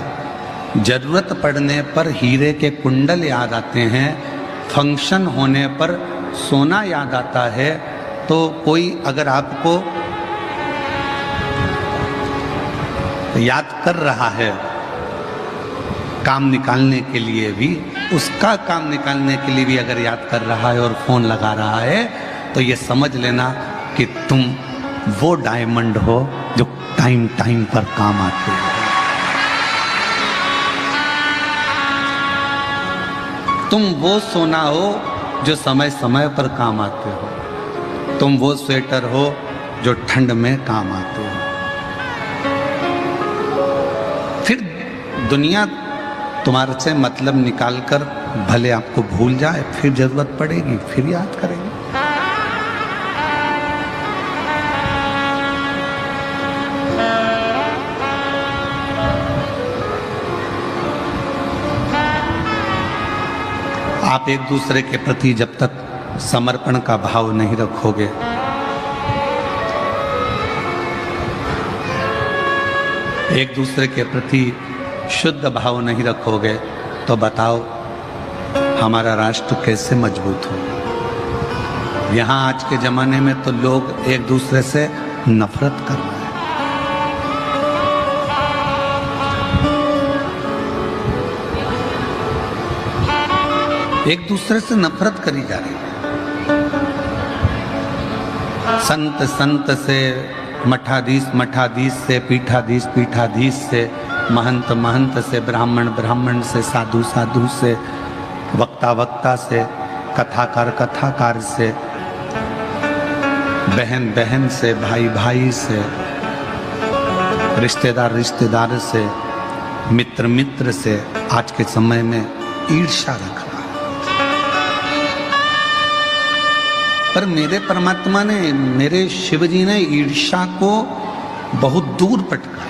जरूरत पड़ने पर हीरे के कुंडल याद आते हैं, फंक्शन होने पर सोना याद आता है। तो कोई अगर आपको याद कर रहा है काम निकालने के लिए भी, उसका काम निकालने के लिए भी अगर याद कर रहा है और फोन लगा रहा है, तो ये समझ लेना कि तुम वो डायमंड हो जो टाइम टाइम पर काम आते हो। तुम वो सोना हो जो समय समय पर काम आते हो। तुम वो स्वेटर हो जो ठंड में काम आते हो। फिर दुनिया तुम्हारे से मतलब निकालकर भले आपको भूल जाए, फिर जरूरत पड़ेगी फिर याद करेंगे। आप एक दूसरे के प्रति जब तक समर्पण का भाव नहीं रखोगे, एक दूसरे के प्रति शुद्ध भाव नहीं रखोगे, तो बताओ हमारा राष्ट्र कैसे मजबूत होगा। यहाँ आज के जमाने में तो लोग एक दूसरे से नफरत कर रहे हैं। एक दूसरे से नफरत करी जा रही है। संत संत से, मठाधीश मठाधीश से, पीठाधीश पीठाधीश से, महंत महंत से, ब्राह्मण ब्राह्मण से, साधु साधु से, वक्ता वक्ता से, कथाकार कथाकार से, बहन बहन से, भाई भाई से, रिश्तेदार रिश्तेदार से, मित्र मित्र से आज के समय में ईर्ष्या रख रहा है। पर मेरे परमात्मा ने, मेरे शिव जी ने ईर्ष्या को बहुत दूर पटका।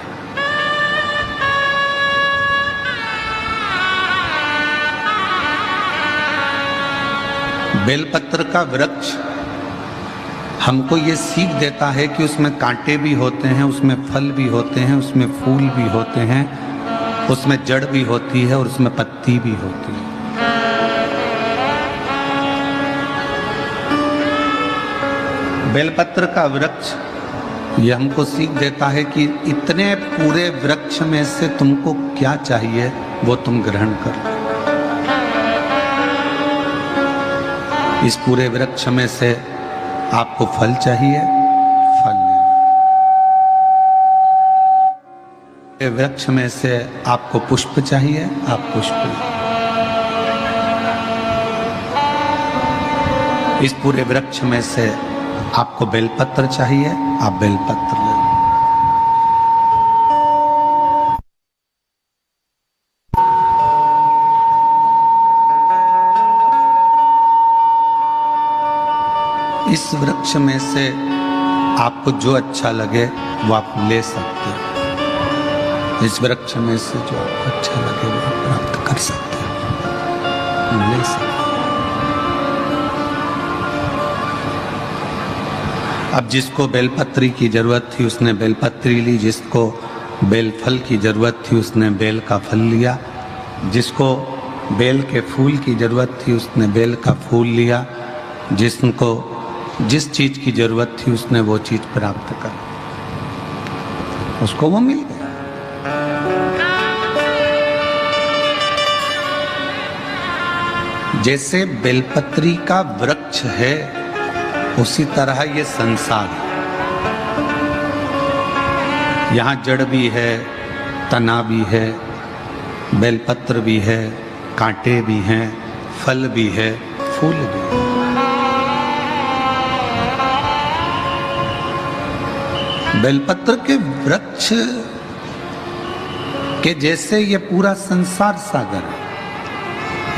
बेलपत्र का वृक्ष हमको ये सीख देता है कि उसमें कांटे भी होते हैं, उसमें फल भी होते हैं, उसमें फूल भी होते हैं, उसमें जड़ भी होती है और उसमें पत्ती भी होती है। बेलपत्र का वृक्ष ये हमको सीख देता है कि इतने पूरे वृक्ष में से तुमको क्या चाहिए वो तुम ग्रहण करो। इस पूरे वृक्ष में से आपको फल चाहिए, फल ले। वृक्ष में से आपको पुष्प चाहिए, आप पुष्प ले। इस पूरे वृक्ष में से आपको बेलपत्र चाहिए, आप बेलपत्र ले। इस वृक्ष में से आपको जो अच्छा लगे वो आप ले सकते हो। इस वृक्ष में से जो आपको अच्छा लगे वो आप प्राप्त कर सकते हो, ले सकते हो। अब जिसको बेलपत्री की जरूरत थी उसने बेलपत्री ली, जिसको बेल फल की जरूरत थी उसने बेल का फल लिया, जिसको बेल के फूल की जरूरत थी उसने बेल का फूल लिया, जिसको जिस चीज की जरूरत थी उसने वो चीज प्राप्त कर, उसको वो मिल गया। जैसे बेलपत्री का वृक्ष है उसी तरह ये संसार है। यहां जड़ भी है, तना भी है, बेलपत्र भी है, कांटे भी हैं, फल भी है, फूल भी है। बेलपत्र के वृक्ष के जैसे ये पूरा संसार सागर है।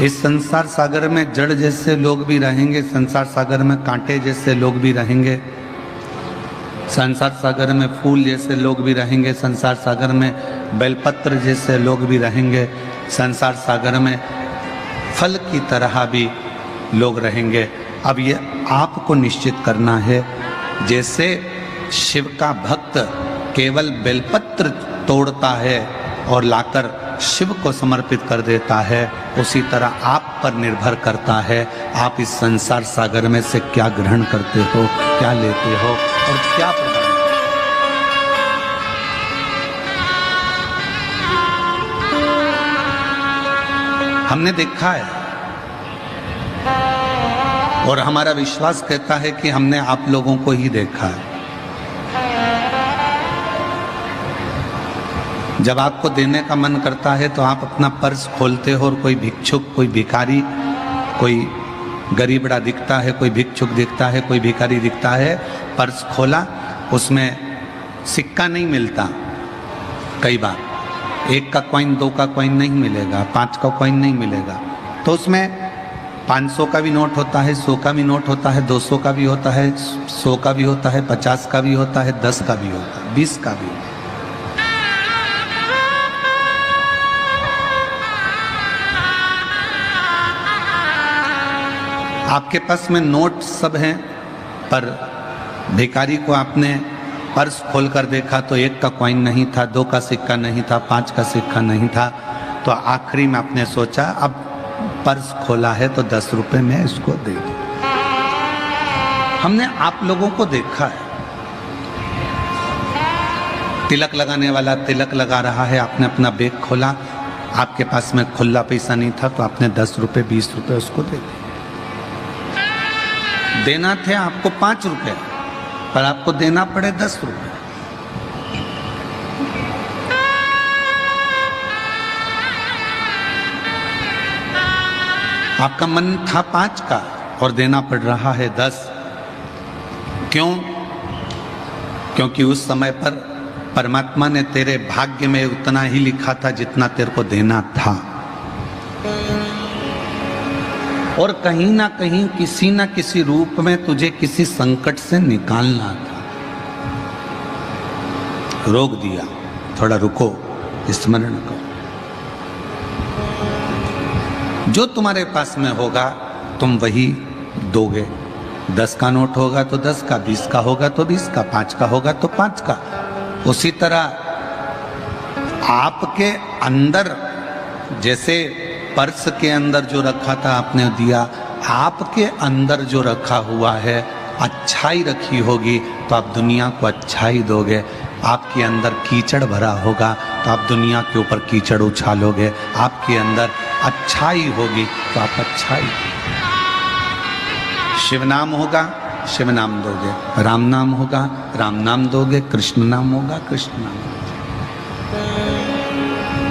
इस संसार सागर में जड़ जैसे लोग भी रहेंगे, संसार सागर में कांटे जैसे लोग भी रहेंगे, संसार सागर में फूल जैसे लोग भी रहेंगे, संसार सागर में बेलपत्र जैसे लोग भी रहेंगे, संसार सागर में फल की तरह भी लोग रहेंगे। अब ये आपको निश्चित करना है, जैसे शिव का भक्त केवल बेलपत्र तोड़ता है और लाकर शिव को समर्पित कर देता है, उसी तरह आप पर निर्भर करता है आप इस संसार सागर में से क्या ग्रहण करते हो, क्या लेते हो और क्या प्रदान। हमने देखा है और हमारा विश्वास कहता है कि हमने आप लोगों को ही देखा है। जब आपको देने का मन करता है तो आप अपना पर्स खोलते हो और कोई भिक्षुक, कोई भिखारी, कोई गरीबड़ा दिखता है, कोई भिक्षुक दिखता है, कोई भिखारी दिखता है, पर्स खोला, उसमें सिक्का नहीं मिलता। कई बार 1 का कॉइन, 2 का कॉइन नहीं मिलेगा, 5 का कॉइन नहीं मिलेगा, तो उसमें 500 का भी नोट होता है, 100 का भी नोट होता है, 200 का भी होता है, 100 का भी होता है, 50 का भी होता है, 10 का भी होता है, 20 का भी होता है। आपके पास में नोट सब हैं, पर भिखारी को आपने पर्स खोलकर देखा तो 1 का कॉइन नहीं था, 2 का सिक्का नहीं था, 5 का सिक्का नहीं था, तो आखिरी में आपने सोचा अब पर्स खोला है तो 10 रुपए में इसको दे दूं। हमने आप लोगों को देखा है, तिलक लगाने वाला तिलक लगा रहा है, आपने अपना बैग खोला, आपके पास में खुला पैसा नहीं था तो आपने 10 रुपए 20 रुपए उसको दे दिए। देना थे आपको 5 रुपए, पर आपको देना पड़े 10 रुपए। आपका मन था 5 का और देना पड़ रहा है 10। क्यों? क्योंकि उस समय पर परमात्मा ने तेरे भाग्य में उतना ही लिखा था जितना तेरे को देना था, और कहीं ना कहीं किसी ना किसी रूप में तुझे किसी संकट से निकालना था। रोक दिया, थोड़ा रुको, स्मरण करो। जो तुम्हारे पास में होगा तुम वही दोगे। 10 का नोट होगा तो 10 का, 20 का होगा तो 20 का, 5 का होगा तो 5 का। उसी तरह आपके अंदर, जैसे पर्स के अंदर जो रखा था आपने दिया, आपके अंदर जो रखा हुआ है अच्छाई रखी होगी तो आप दुनिया को अच्छाई दोगे। आपके अंदर कीचड़ भरा होगा तो आप दुनिया के ऊपर कीचड़ उछालोगे। आपके अंदर अच्छाई होगी तो आप अच्छाई। शिव नाम होगा, शिव नाम दोगे। राम नाम होगा, राम नाम दोगे। कृष्ण नाम होगा, कृष्ण नाम दोगे।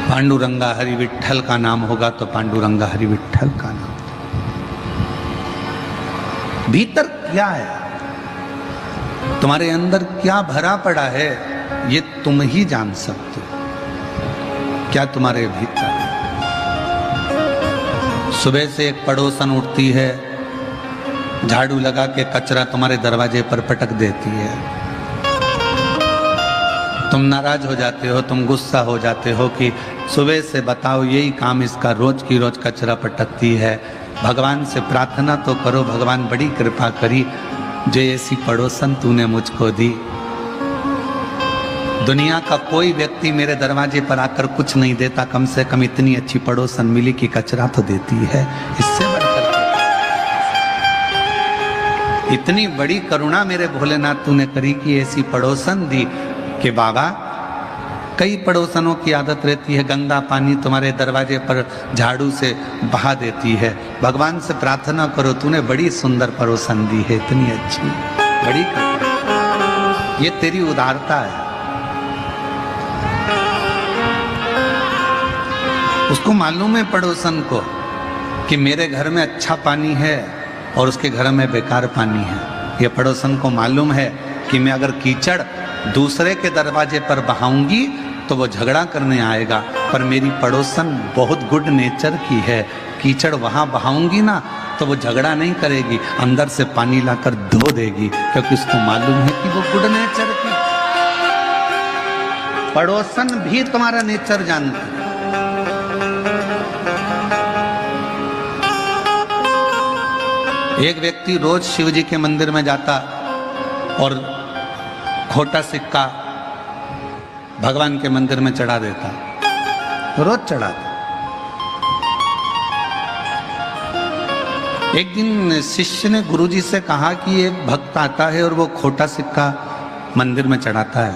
पांडुरंगा हरि विट्ठल का नाम होगा तो पांडुरंगा हरि विट्ठल का नाम। भीतर क्या है, तुम्हारे अंदर क्या भरा पड़ा है, ये तुम ही जान सकते हो। क्या तुम्हारे भीतर है? सुबह से एक पड़ोसन उठती है, झाड़ू लगा के कचरा तुम्हारे दरवाजे पर पटक देती है। तुम नाराज हो जाते हो, तुम गुस्सा हो जाते हो कि सुबह से बताओ यही काम इसका, रोज की रोज कचरा पटकती है। भगवान से प्रार्थना तो करो, भगवान बड़ी कृपा करी जो ऐसी पड़ोसन तूने मुझको दी। दुनिया का कोई व्यक्ति मेरे दरवाजे पर आकर कुछ नहीं देता, कम से कम इतनी अच्छी पड़ोसन मिली कि कचरा तो देती है। इससे बढ़कर इतनी बड़ी करुणा मेरे भोलेनाथ तूने करी कि ऐसी पड़ोसन दी कि बाबा, कई पड़ोसनों की आदत रहती है गंदा पानी तुम्हारे दरवाजे पर झाड़ू से बहा देती है। भगवान से प्रार्थना करो, तूने बड़ी सुंदर पड़ोसन दी है, इतनी अच्छी, बड़ी करुणा। ये तेरी उदारता है। उसको मालूम है पड़ोसन को कि मेरे घर में अच्छा पानी है और उसके घर में बेकार पानी है। ये पड़ोसन को मालूम है कि मैं अगर कीचड़ दूसरे के दरवाजे पर बहाऊंगी तो वो झगड़ा करने आएगा, पर मेरी पड़ोसन बहुत गुड नेचर की है। कीचड़ वहां बहाऊंगी ना तो वो झगड़ा नहीं करेगी, अंदर से पानी लाकर धो देगी, क्योंकि उसको मालूम है कि वो गुड नेचर की। पड़ोसन भी तुम्हारा नेचर जानता है। एक व्यक्ति रोज शिव जी के मंदिर में जाता और खोटा सिक्का भगवान के मंदिर में चढ़ा देता, रोज चढ़ाता। एक दिन शिष्य ने गुरुजी से कहा कि एक भक्त आता है और वो खोटा सिक्का मंदिर में चढ़ाता है,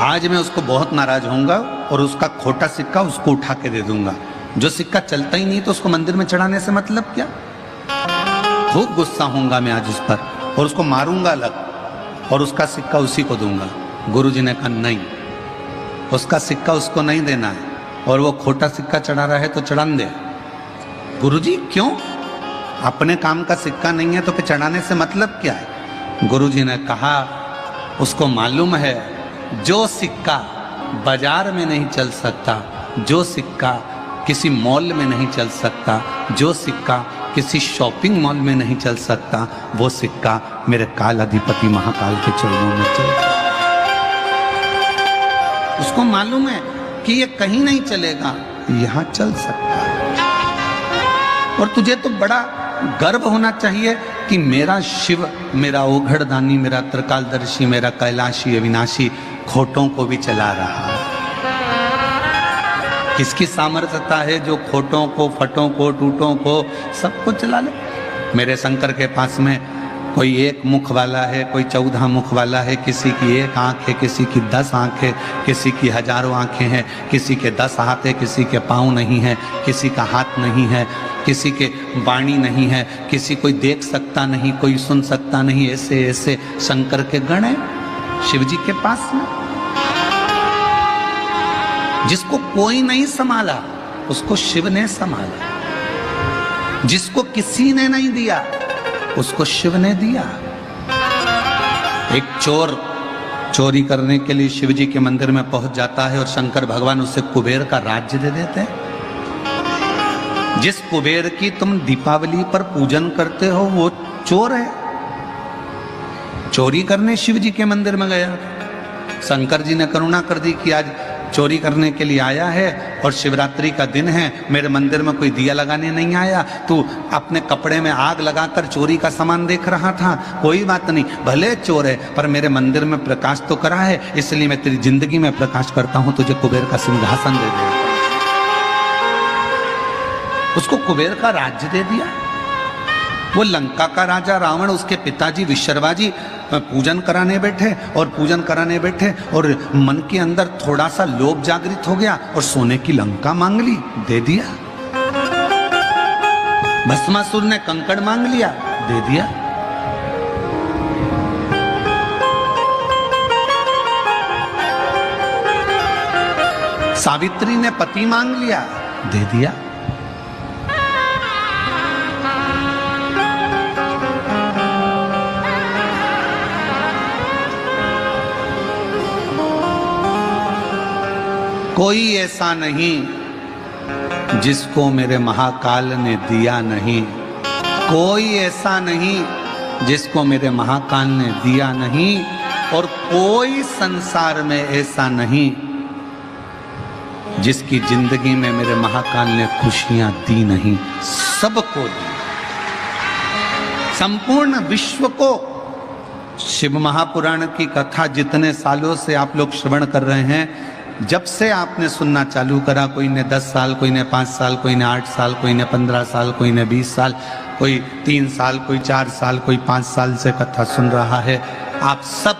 आज मैं उसको बहुत नाराज होऊंगा और उसका खोटा सिक्का उसको उठा के दे दूंगा। जो सिक्का चलता ही नहीं तो उसको मंदिर में चढ़ाने से मतलब क्या। खूब गुस्सा होऊंगा मैं आज उस पर और उसको मारूंगा अलग और उसका सिक्का उसी को दूंगा। गुरुजी ने कहा नहीं, उसका सिक्का उसको नहीं देना है, और वो खोटा सिक्का चढ़ा रहा है तो चढ़ान दे। गुरुजी क्यों? अपने काम का सिक्का नहीं है तो फिर चढ़ाने से मतलब क्या है? गुरुजी ने कहा उसको मालूम है जो सिक्का बाजार में नहीं चल सकता, जो सिक्का किसी मॉल में नहीं चल सकता, जो सिक्का किसी शॉपिंग मॉल में नहीं चल सकता, वो सिक्का मेरे काल अधिपति महाकाल के चरणों में चलता। उसको मालूम है कि ये कहीं नहीं चलेगा, यहां चल सकता है। और तुझे तो बड़ा गर्व होना चाहिए कि मेरा शिव, मेरा ओघड़दानी, मेरा त्रिकालदर्शी, मेरा कैलाशी अविनाशी खोटों को भी चला रहा है। किसकी सामर्थ्यता है जो खोटों को, फटों को, टूटों को सबको चला ले? मेरे शंकर के पास में कोई एक मुख वाला है, कोई 14 मुख वाला है, किसी की 1 आंख है, किसी की 10 आंख है, किसी की हजारों आंखें हैं, किसी के 10 हाथ है, किसी के पाँव नहीं है, किसी का हाथ नहीं है, किसी के वाणी नहीं है, किसी कोई देख सकता नहीं, कोई सुन सकता नहीं। ऐसे ऐसे शंकर के गण हैं शिव जी के पास में। जिसको कोई नहीं संभाला उसको शिव ने संभाला, जिसको किसी ने नहीं दिया उसको शिव ने दिया। एक चोर चोरी करने के लिए शिव जी के मंदिर में पहुंच जाता है और शंकर भगवान उसे कुबेर का राज्य दे देते हैं। जिस कुबेर की तुम दीपावली पर पूजन करते हो वो चोर है। चोरी करने शिव जी के मंदिर में गया, शंकर जी ने करुणा कर दी कि आज चोरी करने के लिए आया है और शिवरात्रि का दिन है, मेरे मंदिर में कोई दिया लगाने नहीं आया, तू अपने कपड़े में आग लगाकर चोरी का सामान देख रहा था, कोई बात नहीं, भले चोर है पर मेरे मंदिर में प्रकाश तो करा है, इसलिए मैं तेरी जिंदगी में प्रकाश करता हूं, तुझे कुबेर का सिंहासन दे दिया। उसको कुबेर का राज्य दे दिया। वो लंका का राजा रावण, उसके पिताजी विश्रवा जी पूजन कराने बैठे और मन के अंदर थोड़ा सा लोभ जागृत हो गया और सोने की लंका मांग ली, दे दिया। भस्मासुर ने कंकड़ मांग लिया, दे दिया। सावित्री ने पति मांग लिया, दे दिया। कोई ऐसा नहीं जिसको मेरे महाकाल ने दिया नहीं, कोई ऐसा नहीं जिसको मेरे महाकाल ने दिया नहीं, और कोई संसार में ऐसा नहीं जिसकी जिंदगी में मेरे महाकाल ने खुशियां दी नहीं। सबको दी, संपूर्ण विश्व को। शिव महापुराण की कथा जितने सालों से आप लोग श्रवण कर रहे हैं, जब से आपने सुनना चालू करा, कोई ने 10 साल, कोई ने 5 साल, कोई ने 8 साल, कोई ने 15 साल, कोई ने 20 साल, कोई 3 साल, कोई 4 साल, कोई 5 साल से कथा सुन रहा है, आप सब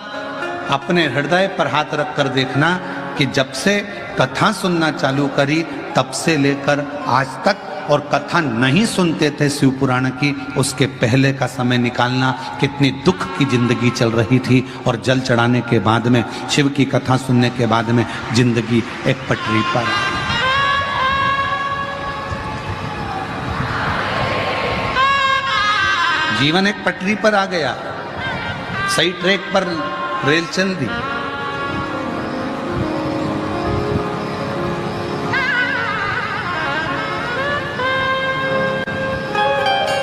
अपने हृदय पर हाथ रख कर देखना कि जब से कथा सुनना चालू करी तब से लेकर आज तक, और कथा नहीं सुनते थे शिव पुराण की, उसके पहले का समय निकालना, कितनी दुख की जिंदगी चल रही थी, और जल चढ़ाने के बाद में, शिव की कथा सुनने के बाद में जिंदगी एक पटरी पर। जीवन एक पटरी पर आ गया, सही ट्रैक पर रेल चल दी।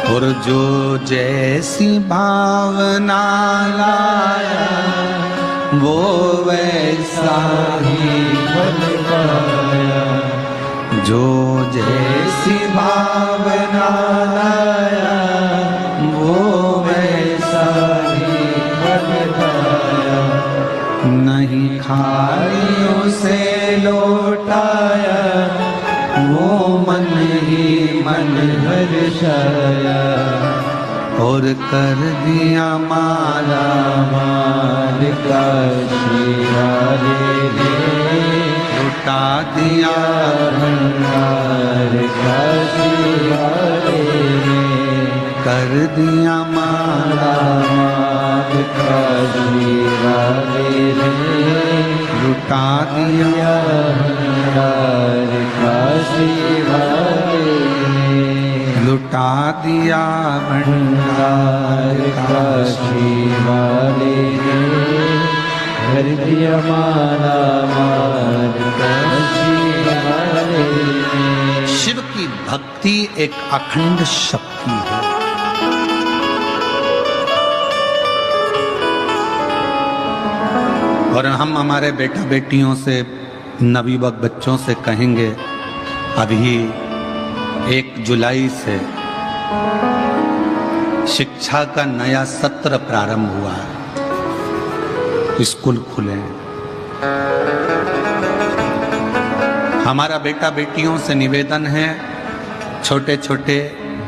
और जो जैसी भावना लाया वो वैसा ही बन पाया, जो जैसी भावना लाया वो वैसा ही बन पाया, नहीं खालियों से लौटाया वो मन ही मन हर्षाया, और कर दिया माला माल का शिवारे रे, लुटा दिया भंडार का शिवारे रे, कर दिया माला माल का शिवारे रे, लुटा दिया भंडार का शिवारे रे, लुटा दिया भंडार का शिवारे रे, कर दिया माला माल का शिवारे रे। शिव की भक्ति एक अखंड शक्ति है। और हम हमारे बेटा बेटियों से, नवयुवक बच्चों से कहेंगे, अभी 1 जुलाई से शिक्षा का नया सत्र प्रारंभ हुआ है, स्कूल खुले हैं। हमारा बेटा बेटियों से निवेदन है, छोटे छोटे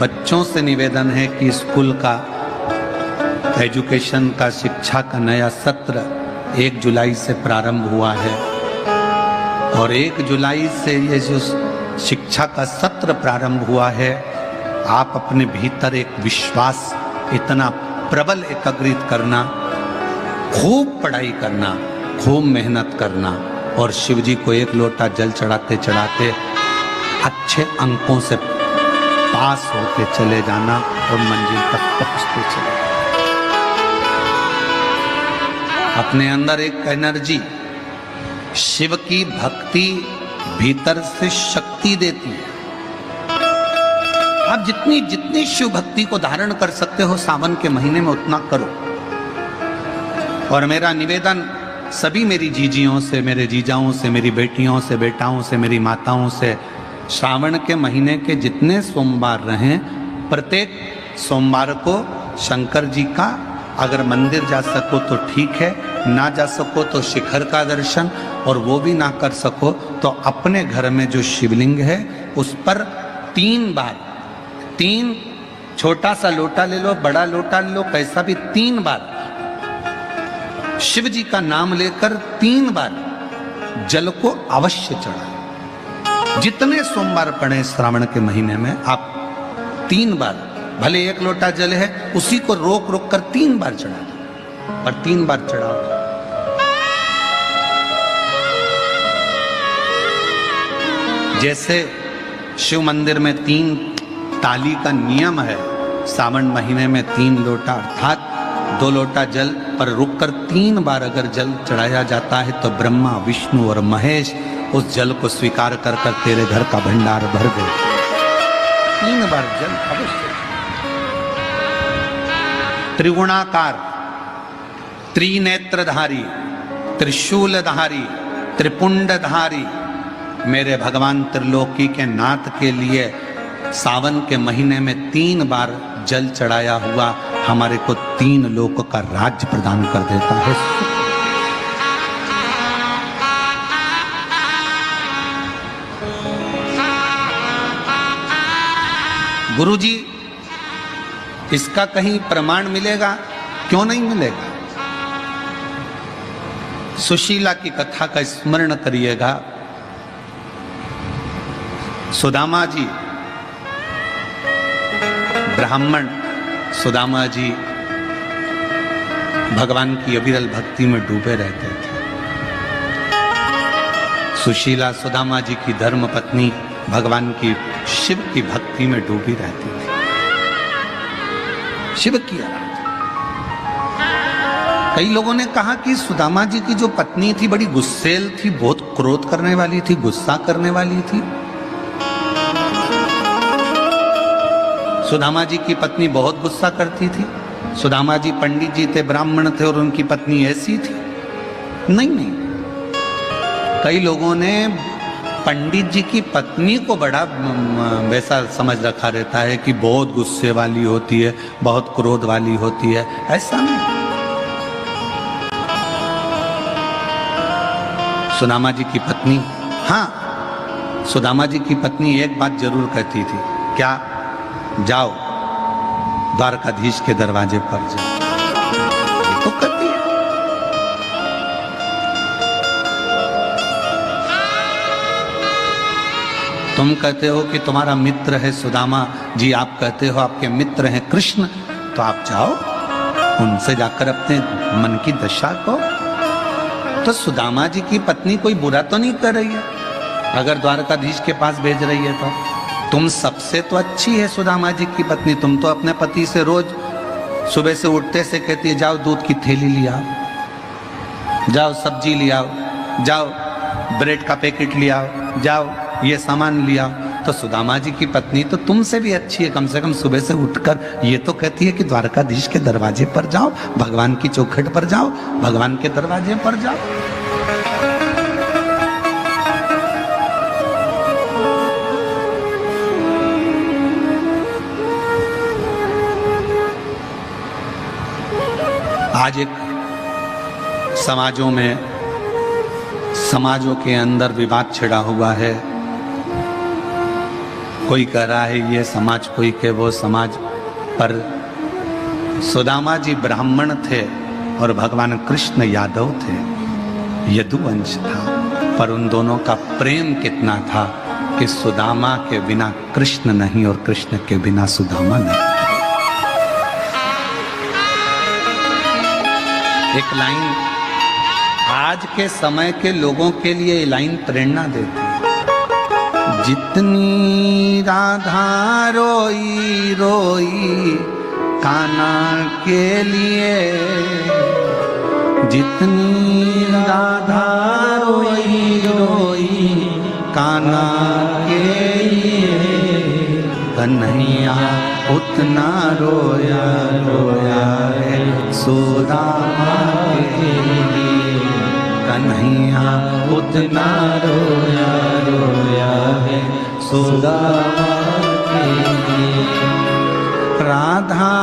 बच्चों से निवेदन है कि स्कूल का एजुकेशन का, शिक्षा का नया सत्र 1 जुलाई से प्रारंभ हुआ है, और 1 जुलाई से ये जो शिक्षा का सत्र प्रारंभ हुआ है, आप अपने भीतर एक विश्वास इतना प्रबल एकाग्रित करना, खूब पढ़ाई करना, खूब मेहनत करना, और शिव जी को 1 लोटा जल चढ़ाते चढ़ाते अच्छे अंकों से पास होते चले जाना और मंजिल तक पहुंचते चले। अपने अंदर एक एनर्जी, शिव की भक्ति भीतर से शक्ति देती है। आप जितनी जितनी शिव भक्ति को धारण कर सकते हो सावन के महीने में उतना करो। और मेरा निवेदन सभी मेरी जीजियों से, मेरे जीजाओं से, मेरी बेटियों से, बेटाओं से, मेरी माताओं से, श्रावण के महीने के जितने सोमवार रहें, प्रत्येक सोमवार को शंकर जी का अगर मंदिर जा सको तो ठीक है, ना जा सको तो शिखर का दर्शन, और वो भी ना कर सको तो अपने घर में जो शिवलिंग है उस पर 3 बार, 3 छोटा सा लोटा ले लो, बड़ा लोटा ले लो, कैसा भी 3 बार शिव जी का नाम लेकर 3 बार जल को अवश्य चढ़ाएं। जितने सोमवार पड़े श्रावण के महीने में आप 3 बार, भले 1 लोटा जल है उसी को रोक रोक कर 3 बार चढ़ा दो, और 3 बार चढ़ाओ। जैसे शिव मंदिर में 3 ताली का नियम है, सावन महीने में 3 लोटा अर्थात 2 लोटा जल पर रुककर 3 बार अगर जल चढ़ाया जाता है तो ब्रह्मा, विष्णु और महेश उस जल को स्वीकार कर कर तेरे घर का भंडार भर दे। 3 बार जल अवश्य। त्रिगुणाकार, त्रिनेत्रधारी, त्रिशूलधारी, त्रिपुंडधारी मेरे भगवान त्रिलोकी के नाथ के लिए सावन के महीने में 3 बार जल चढ़ाया हुआ हमारे को 3 लोक का राज्य प्रदान कर देता है। गुरुजी, इसका कहीं प्रमाण मिलेगा? क्यों नहीं मिलेगा? सुशीला की कथा का स्मरण करिएगा। सुदामा जी, ब्राह्मण सुदामा जी भगवान की अविरल भक्ति में डूबे रहते थे। सुशीला सुदामा जी की धर्म पत्नी भगवान की शिव की भक्ति में डूबी रहती थी, शिव की आराधना। कई लोगों ने कहा कि सुदामा जी की जो पत्नी थी बड़ी गुस्सेल थी, बहुत क्रोध करने वाली थी, गुस्सा करने वाली थी। सुदामा जी की पत्नी बहुत गुस्सा करती थी। सुदामा जी पंडित जी थे, ब्राह्मण थे, और उनकी पत्नी ऐसी थी? नहीं नहीं, कई लोगों ने पंडित जी की पत्नी को बड़ा वैसा समझ रखा रहता है कि बहुत गुस्से वाली होती है, बहुत क्रोध वाली होती है। ऐसा नहीं। सुदामा जी की पत्नी, हाँ, सुदामा जी की पत्नी एक बात जरूर कहती थी। क्या? जाओ द्वारकाधीश के दरवाजे पर जाओ। तो कहती है। तुम कहते हो कि तुम्हारा मित्र है सुदामा जी, आप कहते हो आपके मित्र हैं कृष्ण, तो आप जाओ उनसे जाकर अपने मन की दशा को। तो सुदामा जी की पत्नी कोई बुरा तो नहीं कर रही है अगर द्वारकाधीश के पास भेज रही है तो? तुम सबसे तो अच्छी है सुदामा जी की पत्नी। तुम तो अपने पति से रोज सुबह से उठते से कहती है जाओ दूध की थैली ले आओ, जाओ सब्जी ले आओ, जाओ ब्रेड का पैकेट ले आओ, जाओ ये सामान ले आओ। तो सुदामा जी की पत्नी तो तुमसे भी अच्छी है, कम से कम सुबह से उठकर ये तो कहती है कि द्वारकाधीश के दरवाजे पर जाओ, भगवान की चौखट पर जाओ, भगवान के दरवाजे पर जाओ। आज एक समाजों के अंदर विवाद छिड़ा हुआ है। कोई कह रहा है ये समाज, कोई के वो समाज। पर सुदामा जी ब्राह्मण थे और भगवान कृष्ण यादव थे, यदुवंश था। पर उन दोनों का प्रेम कितना था कि सुदामा के बिना कृष्ण नहीं और कृष्ण के बिना सुदामा नहीं। एक लाइन आज के समय के लोगों के लिए ये लाइन प्रेरणा देती है। जितनी राधा रोई रोई कान्हा के लिए, जितनी राधा रोई रोई कान्हा के लिए, कन्हैया उतना रोया रोया है सुदामा के लिए। कन्हैया उतना रोया रोया है सुदामा के लिए। राधा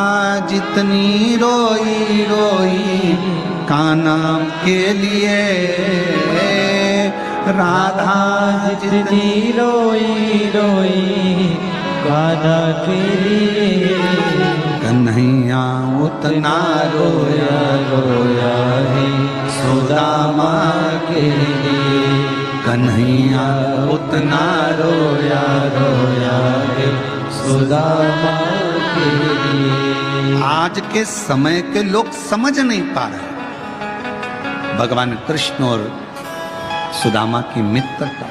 जितनी रोई रोई कान्हा के लिए, राधा जितनी रोई रोई कान्हा के लिए, कन्हैया उतना रोया रोया है सुदामा के लिए। कन्हैया उतना रोया रोया है सुदामा के लिए। आज के समय के लोग समझ नहीं पा रहे भगवान कृष्ण और सुदामा की मित्रता।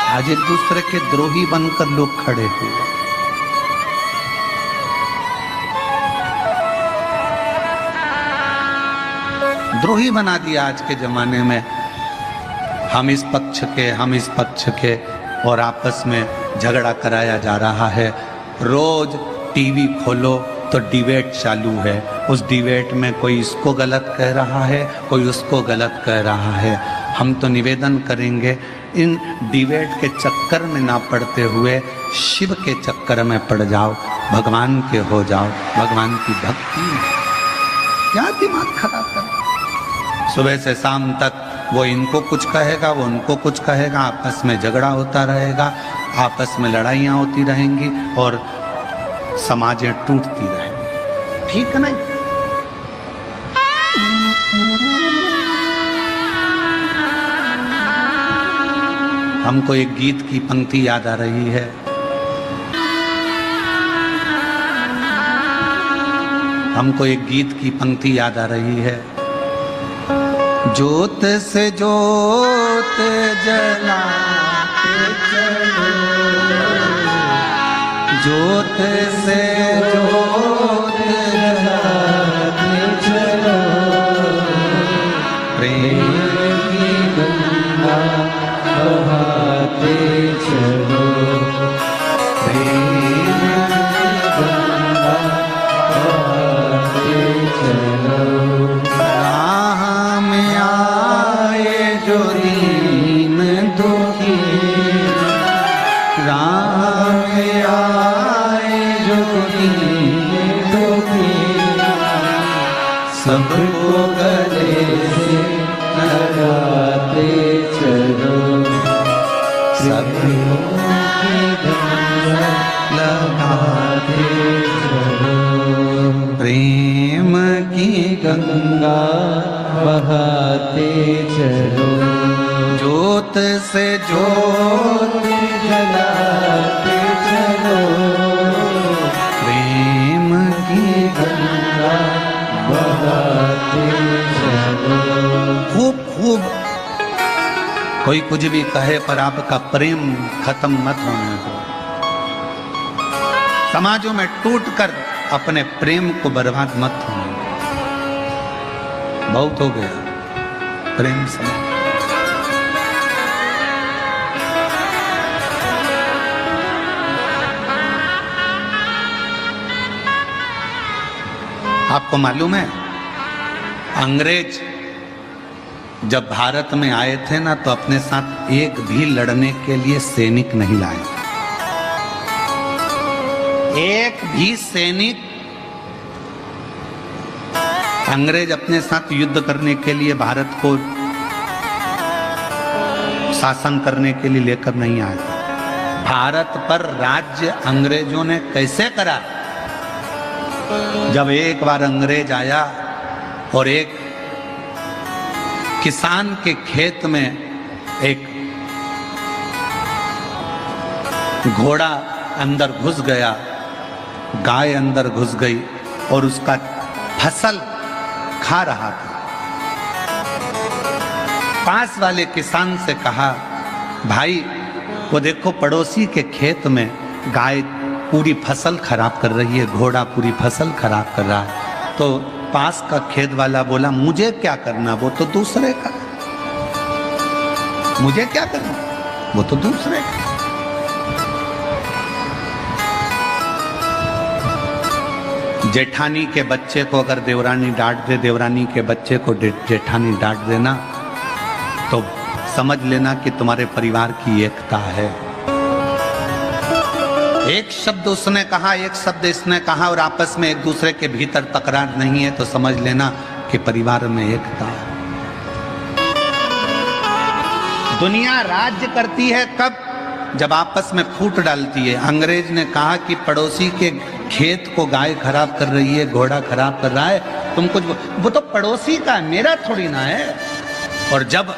आज एक दूसरे के द्रोही बनकर लोग खड़े हुए। द्रोही बना दिया आज के जमाने में। हम इस पक्ष के, हम इस पक्ष के, और आपस में झगड़ा कराया जा रहा है। रोज टीवी खोलो तो डिबेट चालू है। उस डिबेट में कोई इसको गलत कह रहा है, कोई उसको गलत कह रहा है। हम तो निवेदन करेंगे इन डिबेट के चक्कर में ना पड़ते हुए शिव के चक्कर में पड़ जाओ, भगवान के हो जाओ, भगवान की भक्ति में। क्या दिमाग खराब कर, सुबह से शाम तक वो इनको कुछ कहेगा, वो उनको कुछ कहेगा, आपस में झगड़ा होता रहेगा, आपस में लड़ाइयाँ होती रहेंगी और समाजें टूटती रहेंगी। ठीक नहीं? हमको एक गीत की पंक्ति याद आ रही है। हमको एक गीत की पंक्ति याद आ रही है। ज्योत से ज्योत जलाते चलो, ज्योत से ज्योत जलाते चलो, प्रेम की गंगा बहाते चलो, प्रेम की गंगा बहाते चलो। राह में आए जो दीन दुखी, राह में आए जो दीन दुखी, सबको गले से लगाते चलो, सबको गले लगाते चलो, प्रेम की गंगा बहाते चलो, ज्योत से ज्योत जलाते चलो, प्रेम की गंगा बहाते चलो। खूब खूब कोई कुछ भी कहे पर आपका प्रेम खत्म मत होने दो। समाजों में टूटकर अपने प्रेम को बर्बाद मत होने दो। बहुत हो गया प्रेम समय। आपको मालूम है अंग्रेज जब भारत में आए थे ना, तो अपने साथ एक भी लड़ने के लिए सैनिक नहीं लाए। एक भी सैनिक अंग्रेज अपने साथ युद्ध करने के लिए भारत को शासन करने के लिए लेकर नहीं आए। भारत पर राज्य अंग्रेजों ने कैसे करा? जब एक बार अंग्रेज आया और एक किसान के खेत में एक घोड़ा अंदर घुस गया, गाय अंदर घुस गई और उसका फसल खा रहा था। पास वाले किसान से कहा, भाई वो देखो पड़ोसी के खेत में गाय पूरी फसल खराब कर रही है, घोड़ा पूरी फसल खराब कर रहा है। तो पास का खेत वाला बोला मुझे क्या करना, वो तो दूसरे का, मुझे क्या करना, वो तो दूसरे का। जेठानी के बच्चे को अगर देवरानी डांट दे, देवरानी के बच्चे को जेठानी डांट देना, तो समझ लेना कि तुम्हारे परिवार की एकता है। एक शब्द उसने कहा, एक शब्द इसने कहा और आपस में एक दूसरे के भीतर तकरार नहीं है, तो समझ लेना कि परिवार में एकता है। दुनिया राज्य करती है कब? जब आपस में फूट डालती है। अंग्रेज ने कहा कि पड़ोसी के खेत को गाय खराब कर रही है, घोड़ा खराब कर रहा है, तुम कुछ, वो तो पड़ोसी का है, मेरा थोड़ी ना है। और जब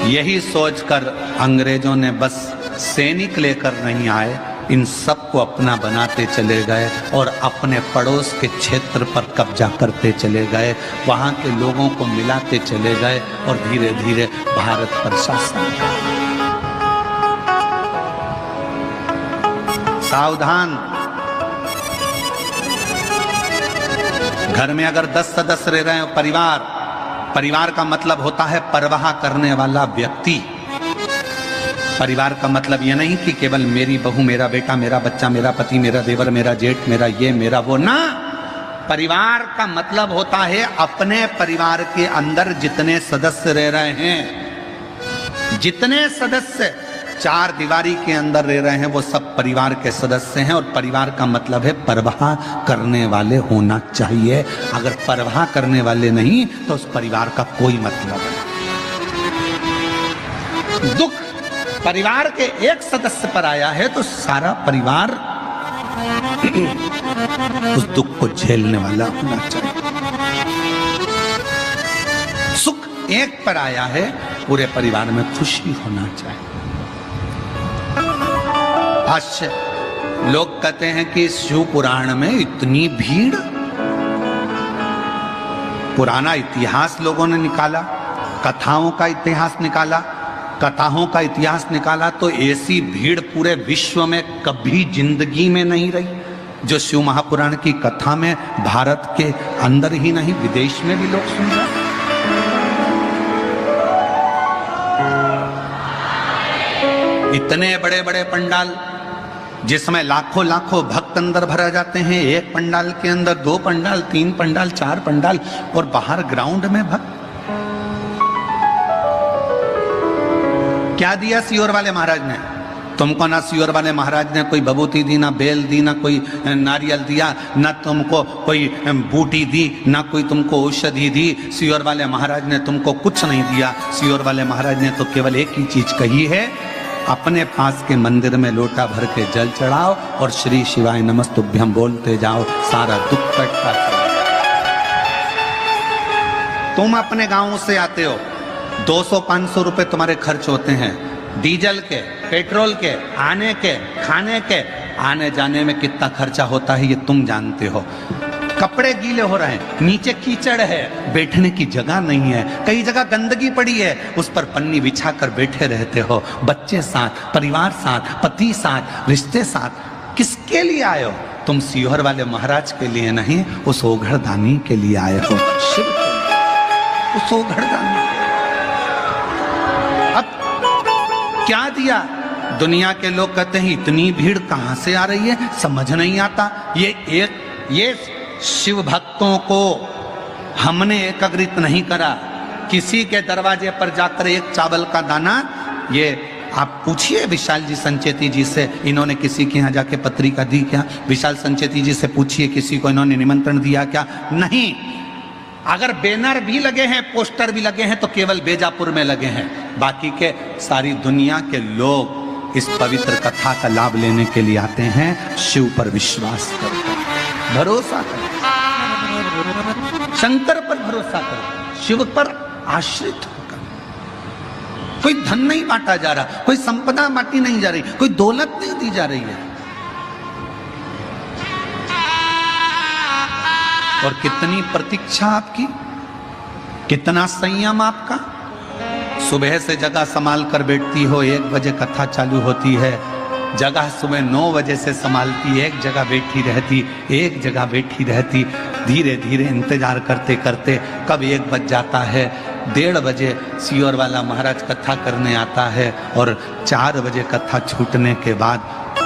यही सोचकर अंग्रेजों ने बस सैनिक लेकर नहीं आए, इन सबको अपना बनाते चले गए और अपने पड़ोस के क्षेत्र पर कब्जा करते चले गए, वहां के लोगों को मिलाते चले गए और धीरे धीरे भारत पर शासन किया। सावधान, घर में अगर 10 सदस्य रह रहे हो, परिवार का मतलब होता है परवाह करने वाला व्यक्ति। परिवार का मतलब यह नहीं कि केवल मेरी बहू, मेरा बेटा, मेरा बच्चा, मेरा पति, मेरा देवर, मेरा जेठ, मेरा ये, मेरा वो, ना। परिवार का मतलब होता है अपने परिवार के अंदर जितने सदस्य रह रहे हैं, जितने सदस्य चार दीवारी के अंदर रह रहे हैं, वो सब परिवार के सदस्य हैं। और परिवार का मतलब है परवाह करने वाले होना चाहिए। अगर परवाह करने वाले नहीं तो उस परिवार का कोई मतलब नहीं। दुख परिवार के एक सदस्य पर आया है तो सारा परिवार उस दुख को झेलने वाला होना चाहिए। सुख एक पर आया है, पूरे परिवार में खुशी होना चाहिए। आश्चर्य, लोग कहते हैं कि शिव पुराण में इतनी भीड़, पुराना इतिहास लोगों ने निकाला, कथाओं का इतिहास निकाला, कथाओं का इतिहास निकाला, तो ऐसी भीड़ पूरे विश्व में कभी जिंदगी में नहीं रही जो शिव महापुराण की कथा में भारत के अंदर ही नहीं विदेश में भी लोग सुन रहे। इतने बड़े बड़े पंडाल जिसमें लाखों लाखों भक्त अंदर भरा जाते हैं, एक पंडाल के अंदर 2 पंडाल, 3 पंडाल, 4 पंडाल, और बाहर ग्राउंड में भक्त। क्या दिया सियोर वाले महाराज ने तुमको? ना सियोर वाले महाराज ने कोई बबूती दी, ना बेल दी, ना कोई नारियल दिया, ना तुमको कोई बूटी दी, ना कोई तुमको औषधि दी। सियोर वाले महाराज ने तुमको कुछ नहीं दिया। सियोर वाले महाराज ने तो केवल एक ही चीज कही है, अपने पास के मंदिर में लोटा भर के जल चढ़ाओ और श्री शिवाय नमस्तुभ्यम बोलते जाओ, सारा दुख कटता चला। तुम अपने गांव से आते हो, 200-500 रुपए तुम्हारे खर्च होते हैं, डीजल के, पेट्रोल के, आने के, खाने के, आने जाने में कितना खर्चा होता है ये तुम जानते हो। कपड़े गीले हो रहे हैं, नीचे कीचड़ है, बैठने की जगह नहीं है, कई जगह गंदगी पड़ी है, उस पर पन्नी बिछा कर बैठे रहते हो, बच्चे साथ, परिवार साथ, पति साथ, रिश्ते साथ। किसके लिए आए हो? तुम सियोर वाले महाराज के लिए नहीं, उस ओघड़दानी के लिए आए हो, शिव के लिए, उस ओघड़दानी। अब क्या दिया? दुनिया के लोग कहते हैं इतनी भीड़ कहां से आ रही है, समझ नहीं आता। ये शिव भक्तों को हमने एकत्रित नहीं करा। किसी के दरवाजे पर जाकर एक चावल का दाना, ये आप पूछिए विशाल जी संचेती जी से, इन्होंने किसी के यहाँ जाके पत्रिका दी क्या? विशाल संचेती जी से पूछिए किसी को इन्होंने निमंत्रण दिया क्या? नहीं। अगर बैनर भी लगे हैं, पोस्टर भी लगे हैं, तो केवल बेजापुर में लगे हैं। बाकी के सारी दुनिया के लोग इस पवित्र कथा का लाभ लेने के लिए आते हैं, शिव पर विश्वास करते हैं, भरोसा करें, शंकर पर भरोसा करें, शिव पर आश्रित होकर। कोई धन नहीं बांटा जा रहा, कोई संपदा बांटी नहीं जा रही, कोई दौलत नहीं दी जा रही है। और कितनी प्रतीक्षा आपकी, कितना संयम आपका। सुबह से जगह संभाल कर बैठती हो, 1 बजे कथा चालू होती है, जगह सुबह 9 बजे से संभालती, एक जगह बैठी रहती, एक जगह बैठी रहती। धीरे धीरे इंतजार करते करते कब 1 बज जाता है, 1:30 बजे सियोर वाला महाराज कथा करने आता है और 4 बजे कथा छूटने के बाद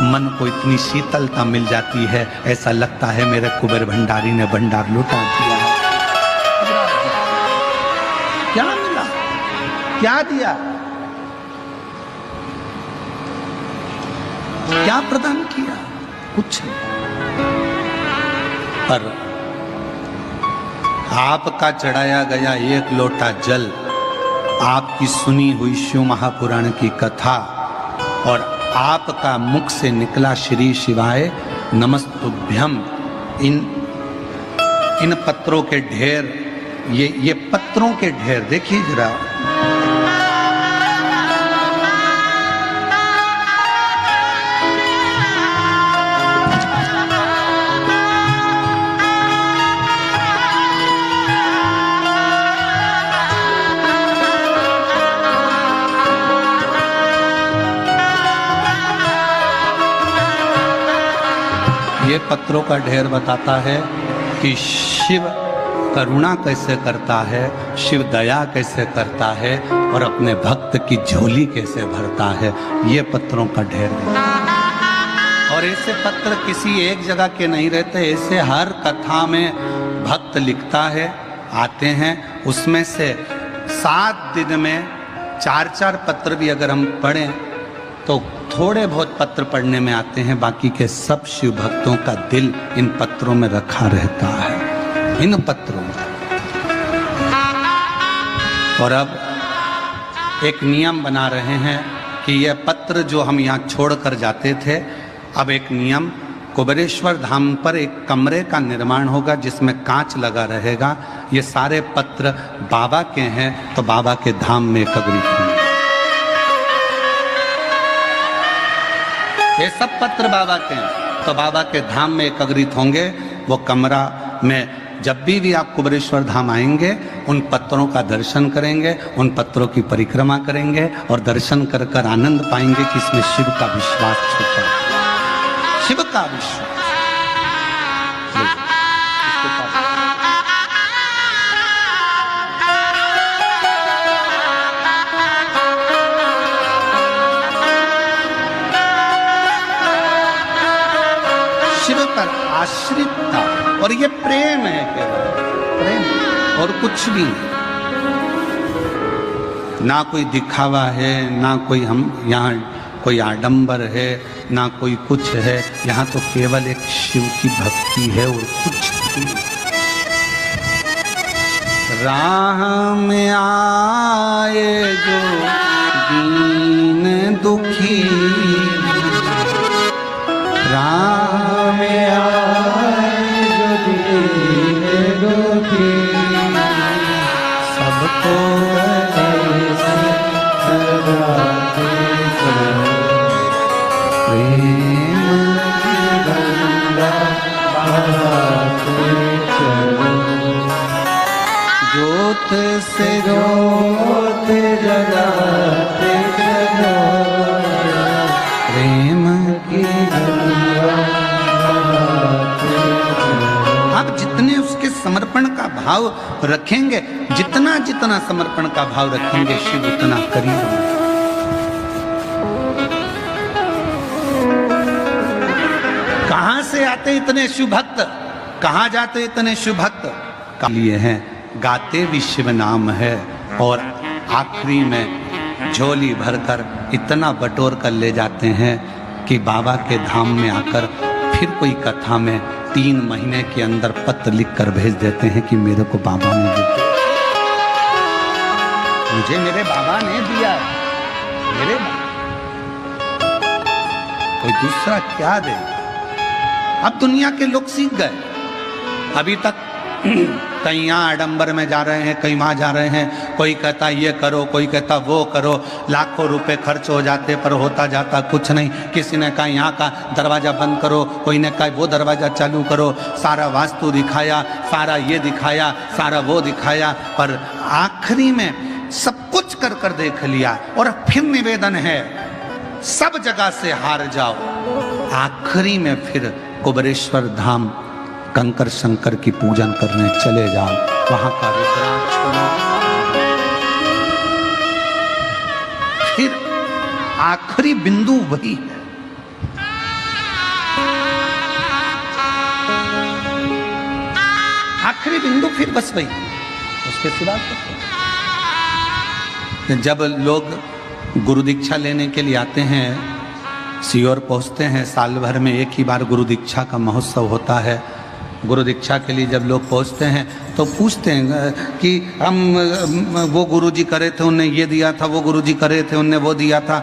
मन को इतनी शीतलता मिल जाती है, ऐसा लगता है मेरे कुबेर भंडारी ने भंडार लुटा दिया। क्या मिला, क्या दिया, क्या प्रदान किया? कुछ नहीं। पर आपका चढ़ाया गया 1 लोटा जल, आपकी सुनी हुई शिव महापुराण की कथा और आपका मुख से निकला श्री शिवाय नमस्तुभ्यम, इन पत्रों के ढेर, ये पत्रों के ढेर देखिए जरा। ये पत्रों का ढेर बताता है कि शिव करुणा कैसे करता है, शिव दया कैसे करता है और अपने भक्त की झोली कैसे भरता है। ये पत्रों का ढेर है। और ऐसे पत्र किसी एक जगह के नहीं रहते, ऐसे हर कथा में भक्त लिखता है, आते हैं। उसमें से 7 दिन में 4-4 पत्र भी अगर हम पढ़ें तो थोड़े बहुत पत्र पढ़ने में आते हैं, बाकी के सब शिव भक्तों का दिल इन पत्रों में रखा रहता है, इन पत्रों में। और अब एक नियम बना रहे हैं कि यह पत्र जो हम यहाँ छोड़कर जाते थे, अब एक नियम, कुबेरेश्वर धाम पर एक कमरे का निर्माण होगा जिसमें कांच लगा रहेगा। ये सारे पत्र बाबा के हैं तो बाबा के धाम में एकत्रित होंगे। ये सब पत्र बाबा के हैं तो बाबा के धाम में एकत्रित होंगे। वो कमरा में जब भी आप कुबेरेश्वर धाम आएंगे, उन पत्रों का दर्शन करेंगे, उन पत्रों की परिक्रमा करेंगे और दर्शन कर कर आनंद पाएंगे कि इसमें शिव का विश्वास छुपा है, शिव का विश्वास। शिव पर आश्रित था और ये प्रेम है, केवल प्रेम और कुछ भी नहीं। ना कोई दिखावा है, ना कोई हम यहाँ कोई आडंबर है, ना कोई कुछ है। यहाँ तो केवल एक शिव की भक्ति है और कुछ भी। राह में आए जो दीन दुखी, राह में आए जो दीन दुखी, सबको जोत से जोत जगाते चलो, प्रेम की आप जितने उसके समर्पण का भाव रखेंगे, जितना जितना समर्पण का भाव रखेंगे, शिव उतना करीब होगा। कहां से आते इतने शिव भक्त, कहां जाते इतने शिव भक्त? का लिए हैं, गाते भी शिव नाम है और आखिरी में झोली भरकर इतना बटोर कर ले जाते हैं कि बाबा के धाम में आकर फिर कोई कथा में 3 महीने के अंदर पत्र लिख कर भेज देते हैं कि मेरे को बाबा ने दिया, मुझे मेरे बाबा ने दिया, मेरे कोई दूसरा क्या दे। अब दुनिया के लोग सीख गए। अभी तक कहीं यहाँ आडंबर में जा रहे हैं, कहीं वहाँ जा रहे हैं, कोई कहता ये करो, कोई कहता वो करो, लाखों रुपए खर्च हो जाते पर होता जाता कुछ नहीं। किसी ने कहा यहाँ का दरवाजा बंद करो, कोई ने कहा वो दरवाजा चालू करो, सारा वास्तु दिखाया, सारा ये दिखाया, सारा वो दिखाया, पर आखिरी में सब कुछ कर कर देख लिया और फिर निवेदन है सब जगह से हार जाओ। आखिरी में फिर कुबेरेश्वर धाम कंकर शंकर की पूजन करने चले जाओ, वहां का रुद्राक्ष लो। फिर आखिरी बिंदु वही है। आखिरी बिंदु फिर बस वही, उसके सिवा जब लोग गुरु दीक्षा लेने के लिए आते हैं, सीहोर पहुंचते हैं, साल भर में एक ही बार गुरु दीक्षा का महोत्सव होता है। गुरु दीक्षा के लिए जब लोग पहुंचते हैं तो पूछते हैं कि हम वो गुरु जी करे थे, उनने ये दिया था, वो गुरु जी करे थे, उनने वो दिया था,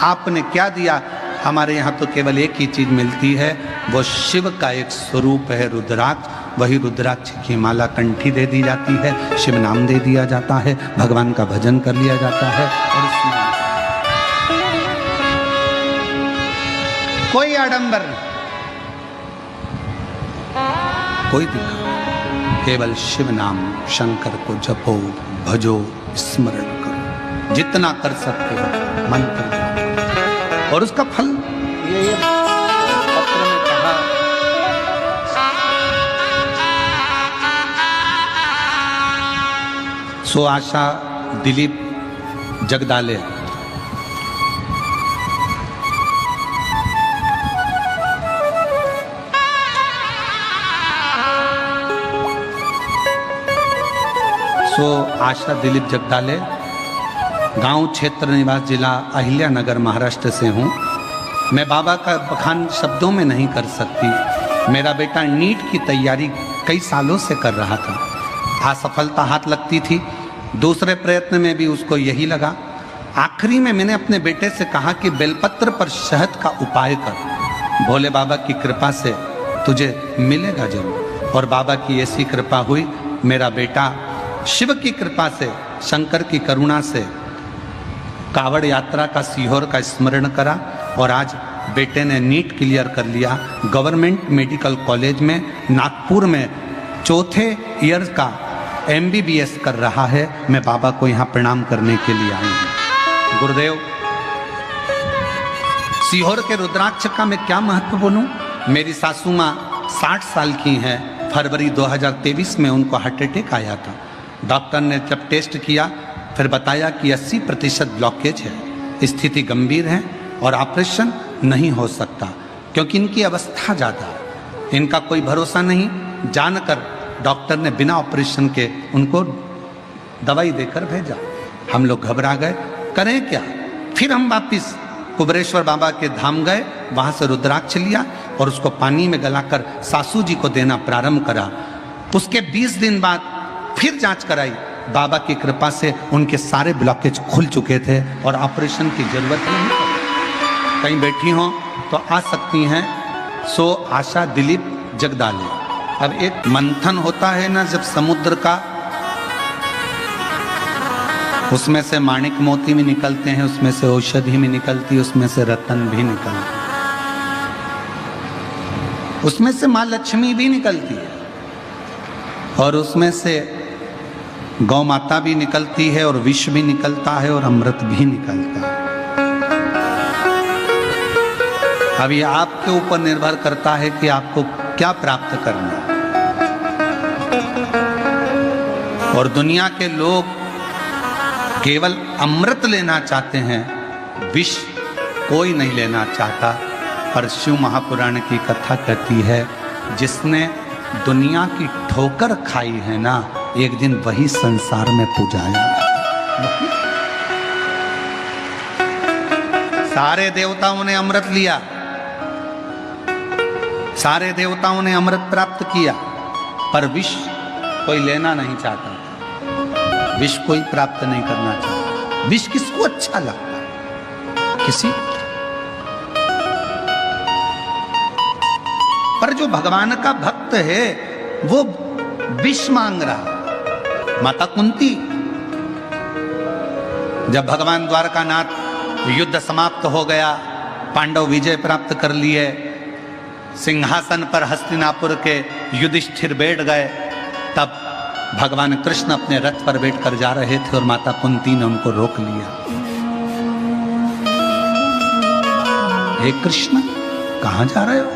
आपने क्या दिया? हमारे यहाँ तो केवल एक ही चीज मिलती है, वो शिव का एक स्वरूप है रुद्राक्ष। वही रुद्राक्ष की माला कंठी दे दी जाती है, शिव नाम दे दिया जाता है, भगवान का भजन कर लिया जाता है। और इसमें कोई आडंबर नहीं, कोई दिखा, केवल शिव नाम शंकर को जपो, भजो, स्मरण करो, जितना कर सकते हो मंत्र जापो। और उसका फल ये पत्र में कहा, सो आशा दिलीप जगदाले, आशा दिलीप जगदाले, गांव क्षेत्र निवास, जिला अहिल्यानगर, महाराष्ट्र से हूँ। मैं बाबा का बखान शब्दों में नहीं कर सकती। मेरा बेटा नीट की तैयारी कई सालों से कर रहा था, असफलता हाथ लगती थी, दूसरे प्रयत्न में भी उसको यही लगा। आखिरी में मैंने अपने बेटे से कहा कि बेलपत्र पर शहद का उपाय कर, भोले बाबा की कृपा से तुझे मिलेगा जरूर। और बाबा की ऐसी कृपा हुई, मेरा बेटा शिव की कृपा से, शंकर की करुणा से कावड़ यात्रा का, सीहोर का स्मरण करा और आज बेटे ने नीट क्लियर कर लिया। गवर्नमेंट मेडिकल कॉलेज में नागपुर में चौथे ईयर का MBBS कर रहा है। मैं बाबा को यहाँ प्रणाम करने के लिए आई हूँ। गुरुदेव, सीहोर के रुद्राक्ष का मैं क्या महत्व बोलूं? मेरी सासू माँ 60 साल की हैं। फरवरी 2023 में उनको हार्ट अटैक आया था। डॉक्टर ने जब टेस्ट किया फिर बताया कि 80% ब्लॉकेज है, स्थिति गंभीर है और ऑपरेशन नहीं हो सकता, क्योंकि इनकी अवस्था ज़्यादा है, इनका कोई भरोसा नहीं। जानकर डॉक्टर ने बिना ऑपरेशन के उनको दवाई देकर भेजा। हम लोग घबरा गए, करें क्या? फिर हम वापिस कुबरेश्वर बाबा के धाम गए, वहाँ से रुद्राक्ष लिया और उसको पानी में गलाकर सासू जी को देना प्रारंभ करा। उसके 20 दिन बाद फिर जांच कराई, बाबा की कृपा से उनके सारे ब्लॉकेज खुल चुके थे और ऑपरेशन की जरूरत नहीं। कहीं बैठी हो तो आ सकती हैं। सो आशा दिलीप जगदाले। अब एक मंथन होता है ना जब समुद्र का, उसमें से माणिक मोती भी निकलते हैं, उसमें से औषधि भी निकलती है, उसमें से रतन भी निकलती है, उसमें से माँ लक्ष्मी भी निकलती है और उसमें से गौ माता भी निकलती है और विष भी निकलता है और अमृत भी निकलता है। अब ये आपके ऊपर निर्भर करता है कि आपको क्या प्राप्त करना है। और दुनिया के लोग केवल अमृत लेना चाहते हैं, विष कोई नहीं लेना चाहता। पर शिव महापुराण की कथा कहती है, जिसने दुनिया की ठोकर खाई है ना, एक दिन वही संसार में पूजाया। सारे देवताओं ने अमृत लिया, सारे देवताओं ने अमृत प्राप्त किया, पर विष कोई लेना नहीं चाहता, विष कोई प्राप्त नहीं करना चाहता। विष किसको अच्छा लगता है? किसी। पर जो भगवान का भक्त है वो विष मांग रहा। माता कुंती, जब भगवान द्वारकानाथ युद्ध समाप्त हो गया, पांडव विजय प्राप्त कर लिए, सिंहासन पर हस्तिनापुर के युधिष्ठिर बैठ गए, तब भगवान कृष्ण अपने रथ पर बैठकर जा रहे थे और माता कुंती ने उनको रोक लिया। हे कृष्ण, कहां जा रहे हो?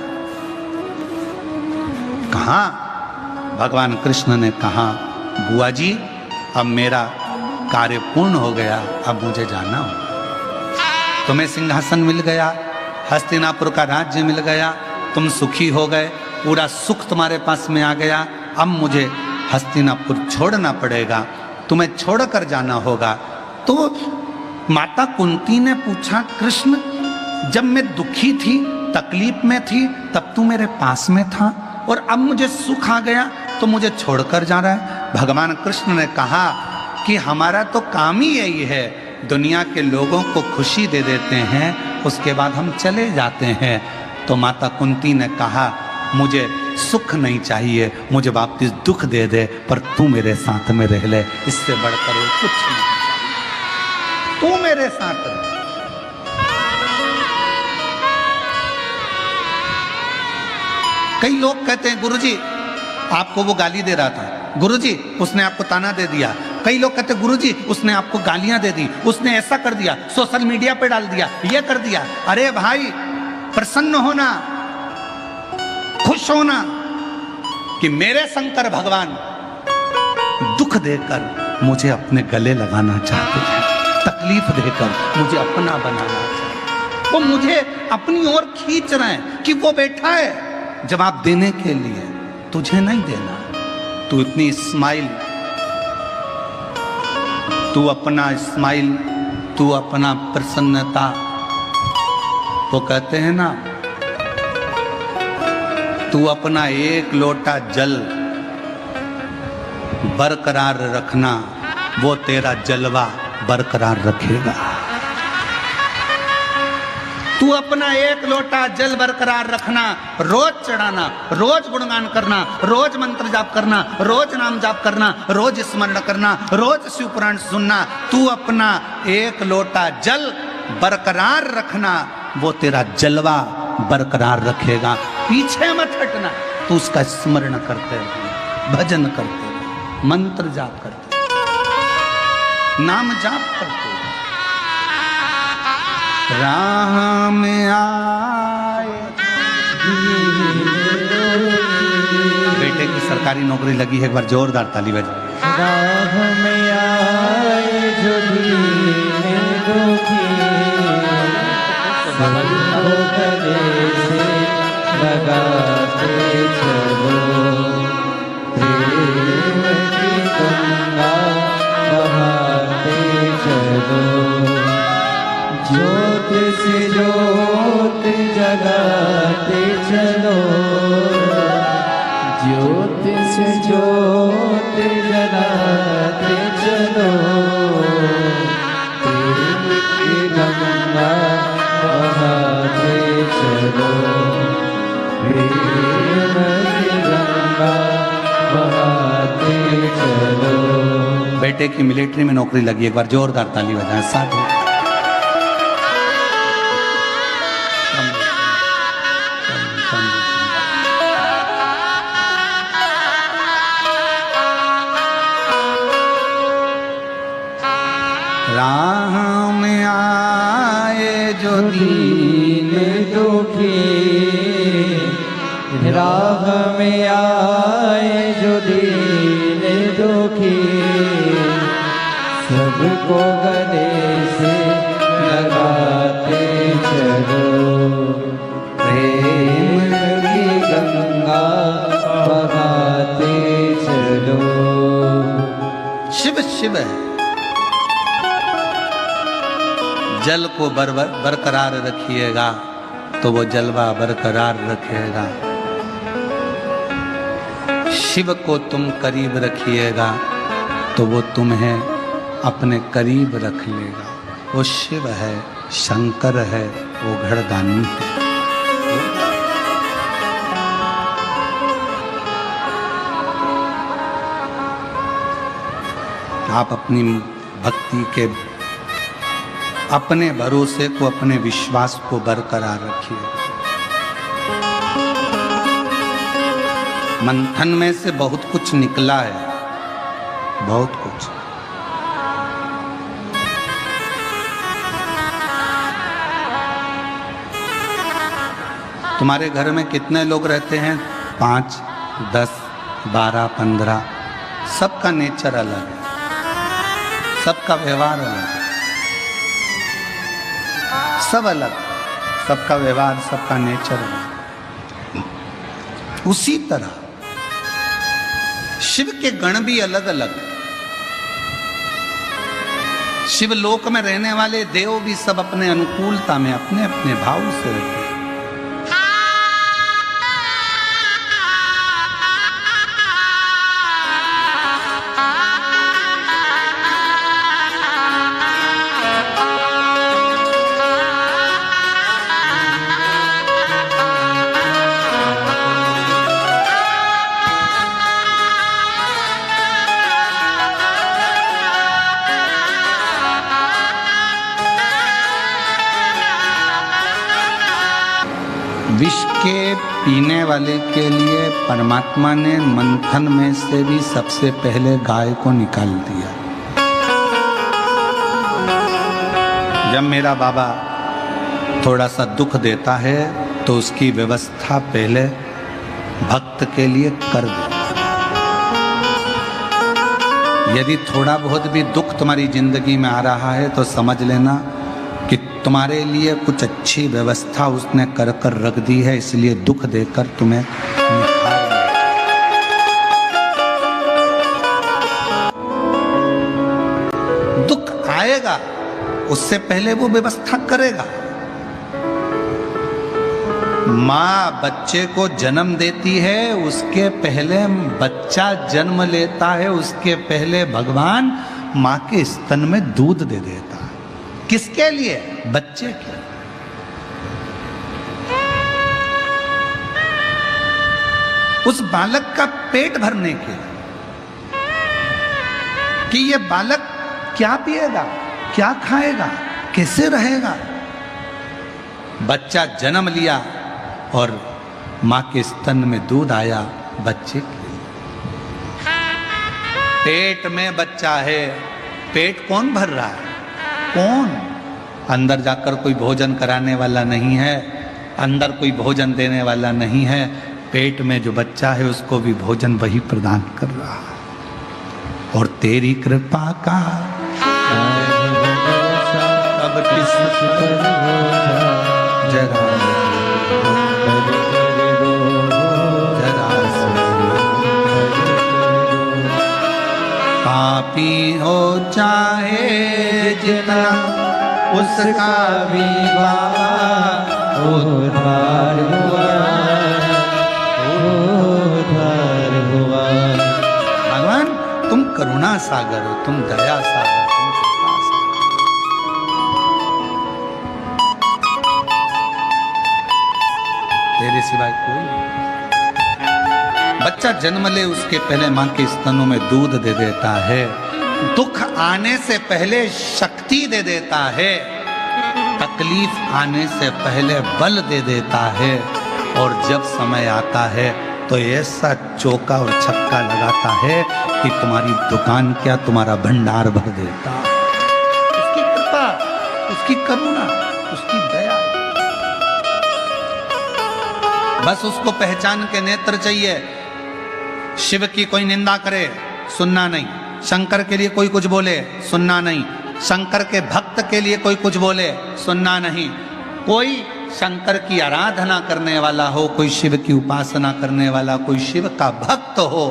हाँ, भगवान कृष्ण ने कहा बुआ जी अब मेरा कार्य पूर्ण हो गया, अब मुझे जाना हो। तुम्हें सिंहासन मिल गया, हस्तिनापुर का राज्य मिल गया, तुम सुखी हो गए, पूरा सुख तुम्हारे पास में आ गया। अब मुझे हस्तिनापुर छोड़ना पड़ेगा, तुम्हें छोड़कर जाना होगा। तो माता कुंती ने पूछा कृष्ण जब मैं दुखी थी, तकलीफ में थी, तब तू मेरे पास में था, और अब मुझे सुख आ गया तो मुझे छोड़कर जा रहा है। भगवान कृष्ण ने कहा कि हमारा तो काम ही यही है, दुनिया के लोगों को खुशी दे देते हैं, उसके बाद हम चले जाते हैं। तो माता कुंती ने कहा मुझे सुख नहीं चाहिए, मुझे वापस दुख दे दे, पर तू मेरे साथ में रह ले, इससे बढ़कर वो कुछ नहीं चाहिए, तू मेरे साथ रह। कई लोग कहते हैं गुरुजी आपको वो गाली दे रहा था, गुरुजी उसने आपको ताना दे दिया। कई लोग कहते हैं गुरुजी उसने आपको गालियां दे दी, उसने ऐसा कर दिया, सोशल मीडिया पे डाल दिया, ये कर दिया। अरे भाई प्रसन्न होना, खुश होना कि मेरे शंकर भगवान दुख देकर मुझे अपने गले लगाना चाहते हैं, तकलीफ देकर मुझे अपना बनाना चाहते हैं, वो मुझे अपनी ओर खींच रहे हैं कि वो बैठा है जवाब देने के लिए, तुझे नहीं देना। तू इतनी स्माइल, तू अपना स्माइल, तू अपना प्रसन्नता, वो कहते हैं ना तू अपना एक लोटा जल बरकरार रखना, वो तेरा जलवा बरकरार रखेगा। तू अपना एक लोटा जल बरकरार रखना, रोज चढ़ाना, रोज गुणगान करना, रोज मंत्र जाप करना, रोज नाम जाप करना, रोज स्मरण करना, रोज शिव पुराण सुनना। तू अपना एक लोटा जल बरकरार रखना, वो तेरा जलवा बरकरार रखेगा। पीछे मत हटना, तू उसका स्मरण करते रहे, भजन करते रहे, मंत्र जाप करते रहे, नाम जाप करते रहे। राह में आए, बेटे की सरकारी नौकरी लगी है, एक बार जोरदार ताली बजाओ। राह में आए जो दीन दुखी, सबको गले से लगाते चलो, प्रेम की गंगा बहाते चलो, ज्योत से ज्योत जगाते चलो, ज्योत से ज्योत जगाते चलो, प्रेम की गंगा बहाते चलो, प्रेम की गंगा बहाते चलो। बेटे की मिलिट्री में नौकरी लगी, एक बार जोरदार ताली बजाएं साथ। राह में आए जो दीन दुखी, राह में आए जो दीन दुखी, सबको गले से लगाते चलो, प्रेम की गंगा बहाते चलो। शिव शिव है, जल को बरकरार रखिएगा तो वो जलवा बरकरार रखेगा। शिव को तुम करीब रखिएगा तो वो तुम्हें अपने करीब रख लेगा। वो शिव है, शंकर है, वो घड़दानी है। आप अपनी भक्ति के, अपने भरोसे को, अपने विश्वास को बरकरार रखिए। मंथन में से बहुत कुछ निकला है, बहुत कुछ। तुम्हारे घर में कितने लोग रहते हैं? 5, 10, 12, 15, सबका नेचर अलग है, सबका व्यवहार अलग है, सब अलग, सबका व्यवहार, सबका नेचर अलग। उसी तरह शिव के गण भी अलग अलग। शिवलोक में रहने वाले देव भी सब अपने अनुकूलता में अपने अपने भाव से रहते हैं। विष के पीने वाले के लिए परमात्मा ने मंथन में से भी सबसे पहले गाय को निकाल दिया। जब मेरा बाबा थोड़ा सा दुख देता है तो उसकी व्यवस्था पहले भक्त के लिए कर देता है। यदि थोड़ा बहुत भी दुख तुम्हारी जिंदगी में आ रहा है तो समझ लेना कि तुम्हारे लिए कुछ अच्छी व्यवस्था उसने कर कर रख दी है, इसलिए दुख देकर तुम्हें निखार दिया। दुख आएगा उससे पहले वो व्यवस्था करेगा। माँ बच्चे को जन्म देती है, उसके पहले बच्चा जन्म लेता है, उसके पहले भगवान माँ के स्तन में दूध दे देता है। किसके लिए? बच्चे के। उस बालक का पेट भरने के, कि ये बालक क्या पिएगा, क्या खाएगा, कैसे रहेगा। बच्चा जन्म लिया और मां के स्तन में दूध आया बच्चे के लिए। पेट में बच्चा है, पेट कौन भर रहा है? कौन? अंदर जाकर कोई भोजन कराने वाला नहीं है, अंदर कोई भोजन देने वाला नहीं है। पेट में जो बच्चा है उसको भी भोजन वही प्रदान कर रहा है। और तेरी कृपा का अब किस जरा पापी हो चाहे जितना उसका भी बाबा उद्धार हुआ, उद्धार हुआ। भगवान तुम करुणा सागर हो, तुम दया सागर, तुम कृपा सागर। तेरे सिवाय कोई नहीं। बच्चा जन्म ले उसके पहले मां के स्तनों में दूध दे देता है, दुख आने से पहले शक्ति दे देता है, तकलीफ आने से पहले बल दे देता है, और जब समय आता है तो ऐसा चौका और छक्का लगाता है कि तुम्हारी दुकान क्या तुम्हारा भंडार भर देता। उसकी कृपा, उसकी करुणा, उसकी दया। बस उसको पहचान के नेत्र चाहिए। शिव की कोई निंदा करे सुनना नहीं, शंकर के लिए कोई कुछ बोले सुनना नहीं, शंकर के भक्त के लिए कोई कुछ बोले सुनना नहीं। कोई शंकर की आराधना करने वाला हो, कोई शिव की उपासना करने वाला, कोई शिव का भक्त हो,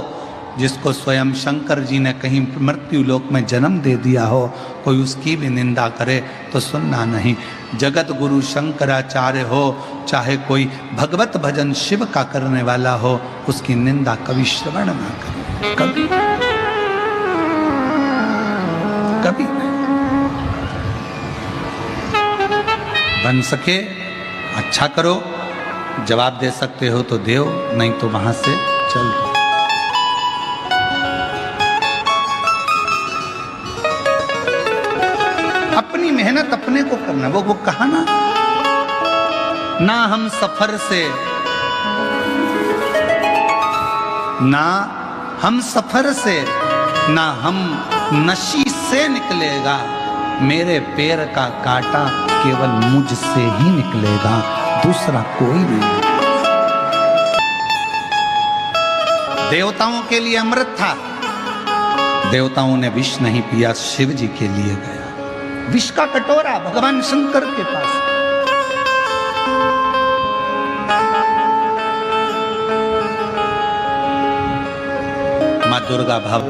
जिसको स्वयं शंकर जी ने कहीं मृत्यु लोक में जन्म दे दिया हो, कोई उसकी भी निंदा करे तो सुनना नहीं। जगत गुरु शंकराचार्य हो, चाहे कोई भगवत भजन शिव का करने वाला हो, उसकी निंदा कभी श्रवण ना करे, कभी कभी बन सके अच्छा करो, जवाब दे सकते हो तो दो, नहीं तो वहां से चल दो। अपनी मेहनत अपने को करना। वो कहा ना हम सफर से, ना हम सफर से, ना हम नशी से निकलेगा, मेरे पैर का कांटा केवल मुझसे ही निकलेगा, दूसरा कोई नहीं। देवताओं के लिए अमृत था, देवताओं ने विष नहीं पिया, शिव जी के लिए गया विष का कटोरा भगवान शंकर के पास। मां दुर्गा भाव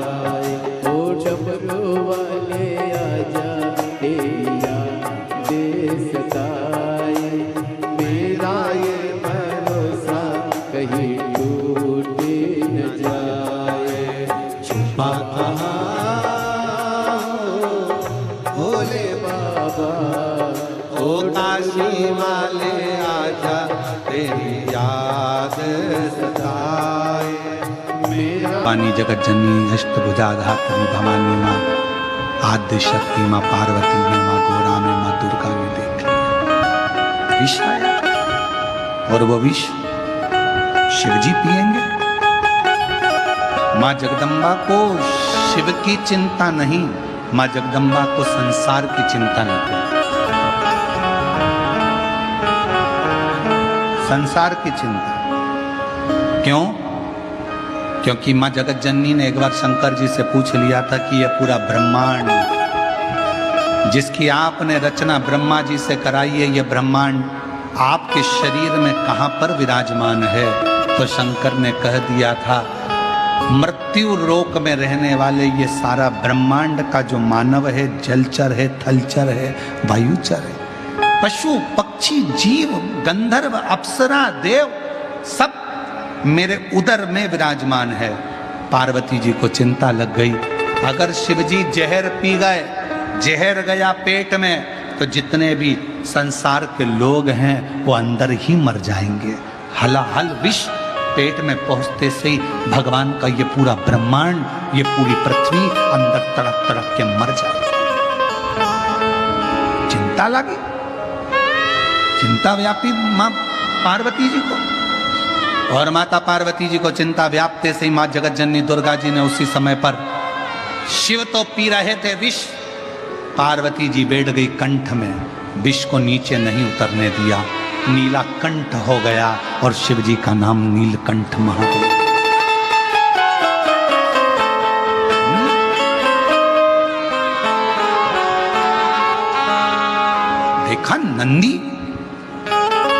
वाले आजा तेरी याद सताए। पानी जगत जननी अष्टभुजाधात्री भवानी माँ आद्य शक्ति माँ पार्वती में माँ गोरा में माँ दुर्गा में देख लिया विष आया और वो विष शिवजी पिएंगे। माँ जगदम्बा को शिव की चिंता नहीं, माँ जगदम्बा को संसार की चिंता नहीं, संसार की चिंता। क्यों? क्योंकि मां जगत जननी ने एक बार शंकर जी से पूछ लिया था कि यह पूरा ब्रह्मांड जिसकी आपने रचना ब्रह्मा जी से कराई है, यह ब्रह्मांड आपके शरीर में कहां पर विराजमान है? तो शंकर ने कह दिया था मृत्यु लोक में रहने वाले ये सारा ब्रह्मांड का जो मानव है, जलचर है, थलचर है, वायुचर है, पशु पक्षी जीव गंधर्व अप्सरा देव सब मेरे उदर में विराजमान है। पार्वती जी को चिंता लग गई, अगर शिवजी जहर पी गए, जहर गया पेट में, तो जितने भी संसार के लोग हैं वो अंदर ही मर जाएंगे। हलाहल विष पेट में पहुंचते से ही भगवान का ये पूरा ब्रह्मांड, ये पूरी पृथ्वी अंदर तड़प तड़प के मर जाएगी। चिंता लगी, चिंता व्यापी मां पार्वती जी को, और माता पार्वती जी को चिंता व्याप्ते से ही मां जगत जननी दुर्गा जी ने उसी समय पर, शिव तो पी रहे थे विष, पार्वती जी बैठ गई कंठ में, विष को नीचे नहीं उतरने दिया, नीला कंठ हो गया और शिव जी का नाम नीलकंठ महादेव। देखा नंदी,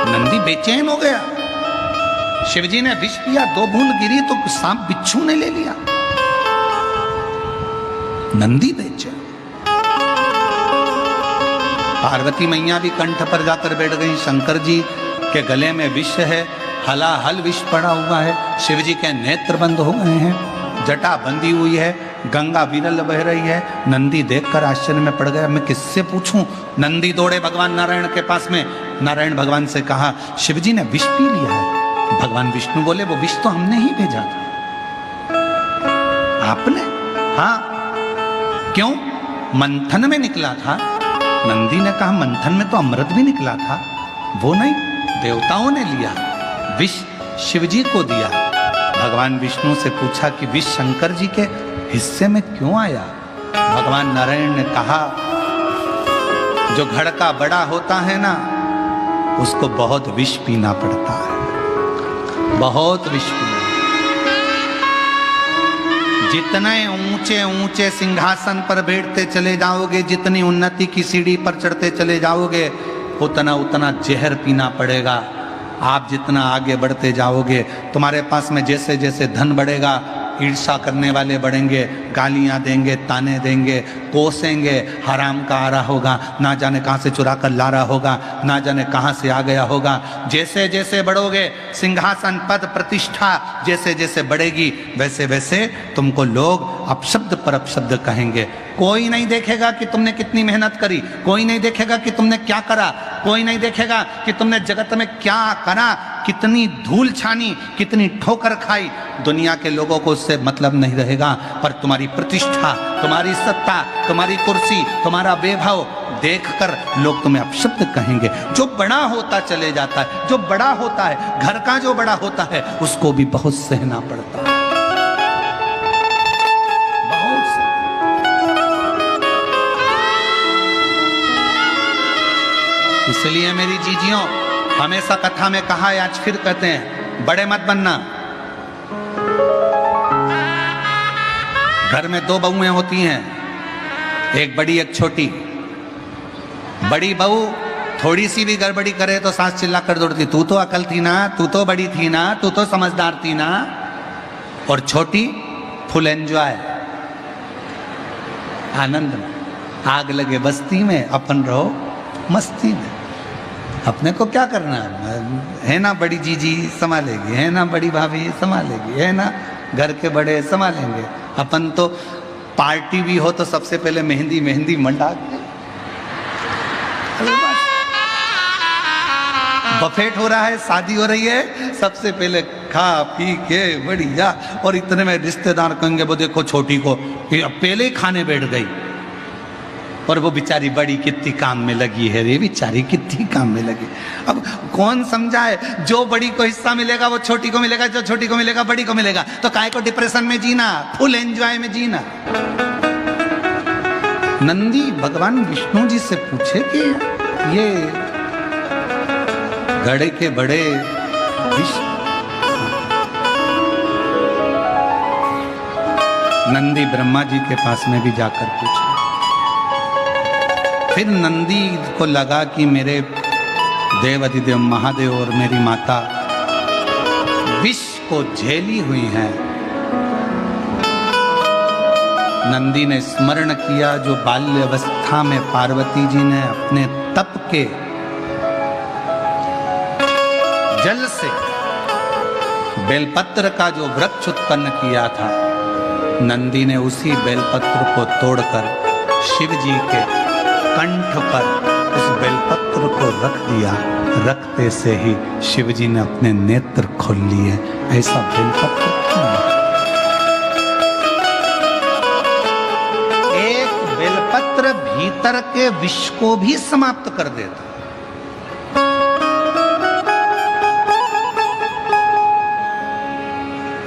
नंदी बेचैन हो गया, शिवजी ने विष पिया, 2 बूंद गिरी तो सांप बिच्छू ने ले लिया, नंदी बेचैन। पार्वती मैया भी कंठ पर जाकर बैठ गई, शंकर जी के गले में विष है, हलाहल विष पड़ा हुआ है, शिवजी के नेत्र बंद हो गए हैं, जटा बंधी हुई है, गंगा विरल बह रही है। नंदी देखकर आश्चर्य में पड़ गया, मैं किससे पूछूं? नंदी दौड़े भगवान नारायण के पास में, नारायण भगवान से कहा शिवजी ने विष पी लिया है। भगवान विष्णु बोले वो विष तो हमने ही भेजा था। आपने? हाँ। क्यों? मंथन में निकला था। नंदी ने कहा मंथन में तो अमृत भी निकला था। वो नहीं, देवताओं ने लिया, विष शिवजी को दिया। भगवान विष्णु से पूछा कि विष शंकर जी के हिस्से में क्यों आया? भगवान नारायण ने कहा जो घड़ा बड़ा होता है ना, उसको बहुत विष पीना पड़ता है, बहुत विष पीना। जितने ऊंचे ऊंचे सिंहासन पर बैठते चले जाओगे, जितनी उन्नति की सीढ़ी पर चढ़ते चले जाओगे, उतना उतना जहर पीना पड़ेगा। आप जितना आगे बढ़ते जाओगे, तुम्हारे पास में जैसे जैसे धन बढ़ेगा, ईर्षा करने वाले बढ़ेंगे, गालियां देंगे, ताने देंगे, कोसेंगे, हराम का आ रहा होगा, ना जाने कहाँ से चुरा कर ला रहा होगा, ना जाने कहाँ से आ गया होगा। जैसे जैसे बढ़ोगे, सिंहासन पद प्रतिष्ठा जैसे जैसे बढ़ेगी, वैसे वैसे तुमको लोग अपशब्द पर अपशब्द कहेंगे। कोई नहीं देखेगा कि तुमने कितनी मेहनत करी, कोई नहीं देखेगा कि तुमने क्या करा, कोई नहीं देखेगा कि तुमने जगत में क्या करा, कितनी धूल छानी, कितनी ठोकर खाई। दुनिया के लोगों को उससे मतलब नहीं रहेगा, पर तुम्हारी प्रतिष्ठा, तुम्हारी सत्ता, तुम्हारी कुर्सी, तुम्हारा वैभव देखकर लोग तुम्हें अपशब्द कहेंगे। जो बड़ा होता चले जाता है, जो बड़ा होता है, घर का जो बड़ा होता है, उसको भी बहुत सहना पड़ता है, बहुत सहना। इसलिए मेरी जीजियों, हमेशा कथा में कहा है, आज फिर कहते हैं, बड़े मत बनना, घर में दो बहुएं होती हैं, एक बड़ी एक छोटी। बड़ी बहू थोड़ी सी भी गड़बड़ी करे तो सास चिल्ला कर दौड़ती, तू तो अकल थी ना, तू तो बड़ी थी ना, तू तो समझदार थी ना। और छोटी फुल एंजॉय, आनंद में। आग लगे बस्ती में, अपन रहो मस्ती में। अपने को क्या करना है ना, बड़ी जीजी संभालेगी, है ना बड़ी भाभी संभालेगी, है ना घर के बड़े संभालेंगे। अपन तो पार्टी भी हो तो सबसे पहले मेहंदी मेहंदी मंडा के, बफेट हो रहा है, शादी हो रही है, सबसे पहले खा पी के बढ़िया। और इतने में रिश्तेदार कहेंगे वो देखो छोटी को पहले ही खाने बैठ गई, और वो बेचारी बड़ी कितनी काम में लगी है रे, बेचारी कितनी काम में लगी। अब कौन समझाए, जो बड़ी को हिस्सा मिलेगा वो छोटी को मिलेगा, जो छोटी को मिलेगा बड़ी को मिलेगा। तो काहे को डिप्रेशन में जीना, फुल एंजॉय में जीना। नंदी भगवान विष्णु जी से पूछे कि ये घड़े के बड़े नंदी ब्रह्मा जी के पास में भी जाकर पूछे। फिर नंदी को लगा कि मेरे देव अधिदेव महादेव और मेरी माता विष को झेली हुई हैं। नंदी ने स्मरण किया जो बाल्य अवस्था में पार्वती जी ने अपने तप के जल से बेलपत्र का जो वृक्ष उत्पन्न किया था, नंदी ने उसी बेलपत्र को तोड़कर शिव जी के कंठ पर उस बेलपत्र को रख दिया। रखते से ही शिव जी ने अपने नेत्र खोल लिए। ऐसा बेलपत्र एक बेलपत्र भीतर के विष को भी समाप्त कर देता।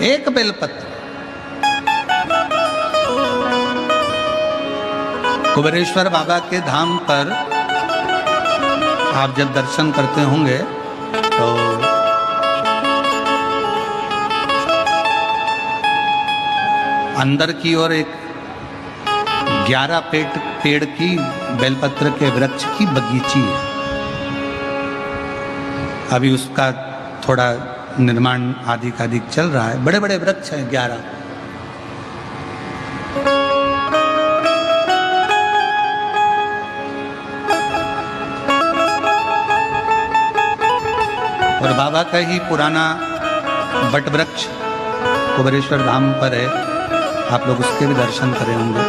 एक बेलपत्र। कुबेरेश्वर बाबा के धाम पर आप जब दर्शन करते होंगे तो अंदर की ओर एक 11 पेड़ की बेलपत्र के वृक्ष की बगीची है। अभी उसका थोड़ा निर्माण आधिकाधिक चल रहा है। बड़े बड़े वृक्ष हैं 11। और बाबा का ही पुराना बट वृक्ष कुबेरेश्वर धाम पर है। आप लोग उसके भी दर्शन करे होंगे।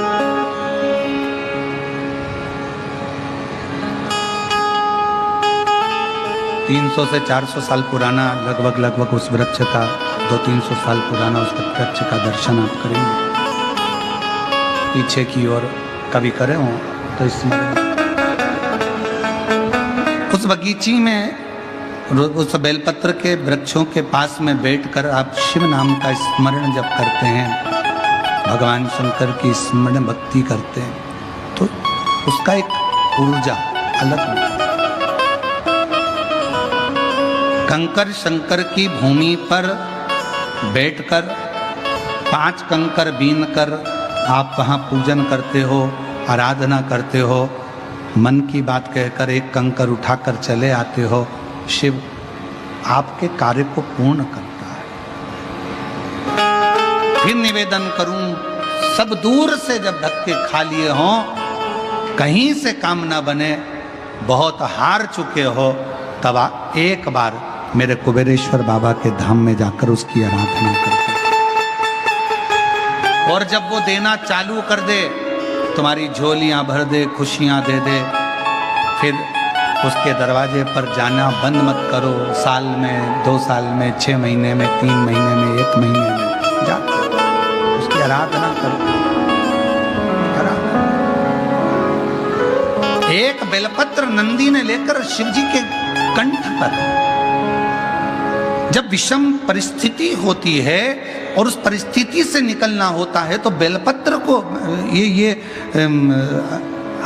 तीन 300 से 400 साल पुराना लगभग उस वृक्ष का 200-300 साल पुराना उस वृक्ष का दर्शन आप करेंगे। पीछे की ओर कभी करे हो तो स्मरण उस बगीची में उस बेलपत्र के वृक्षों के पास में बैठकर आप शिव नाम का स्मरण जब करते हैं, भगवान शंकर की स्मरण भक्ति करते हैं, तो उसका एक ऊर्जा अलग। कंकर शंकर की भूमि पर बैठकर 5 कंकर बीनकर आप वहाँ पूजन करते हो, आराधना करते हो, मन की बात कहकर 1 कंकर उठाकर चले आते हो, शिव आपके कार्य को पूर्ण करता है। फिर निवेदन करूं, सब दूर से जब धक्के खा लिए हों, कहीं से काम ना बने, बहुत हार चुके हो, तब एक बार मेरे कुबेरेश्वर बाबा के धाम में जाकर उसकी आराधना करते। और जब वो देना चालू कर दे, तुम्हारी झोलियां भर दे, खुशियां दे दे, फिर उसके दरवाजे पर जाना बंद मत करो। साल में, 2 साल में, 6 महीने में, 3 महीने में, 1 महीने में जा उसकी आराधना करो। एक बेलपत्र नंदी ने लेकर शिवजी के कंठ पर, जब विषम परिस्थिति होती है और उस परिस्थिति से निकलना होता है, तो बेलपत्र को ये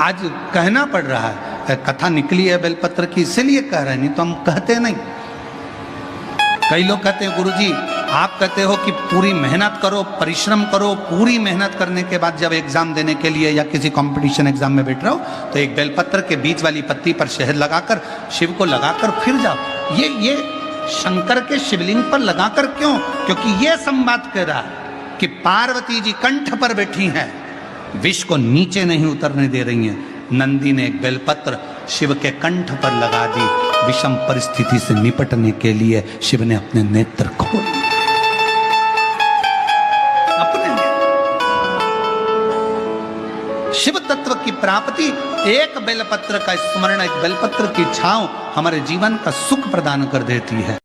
आज कहना पड़ रहा है। कथा निकली है बेलपत्र की, इसीलिए कह रहे हैं, नहीं तो हम कहते नहीं। कई लोग कहते हैं गुरुजी आप कहते हो कि पूरी मेहनत करो, परिश्रम करो, पूरी मेहनत करने के बाद जब एग्जाम देने के लिए या किसी कंपटीशन एग्जाम में बैठ रहे हो तो एक बेलपत्र के बीच वाली पत्ती पर शहद लगाकर शिव को लगाकर फिर जाओ। ये शंकर के शिवलिंग पर लगाकर क्यों? क्योंकि ये संवाद कह रहा है कि पार्वती जी कंठ पर बैठी हैं, विष को नीचे नहीं उतरने दे रही हैं। नंदी ने एक बेलपत्र शिव के कंठ पर लगा दी। विषम परिस्थिति से निपटने के लिए शिव ने अपने नेत्र खोल अपने शिव तत्व की प्राप्ति, एक बेलपत्र का स्मरण, एक बेलपत्र की छांव हमारे जीवन का सुख प्रदान कर देती है।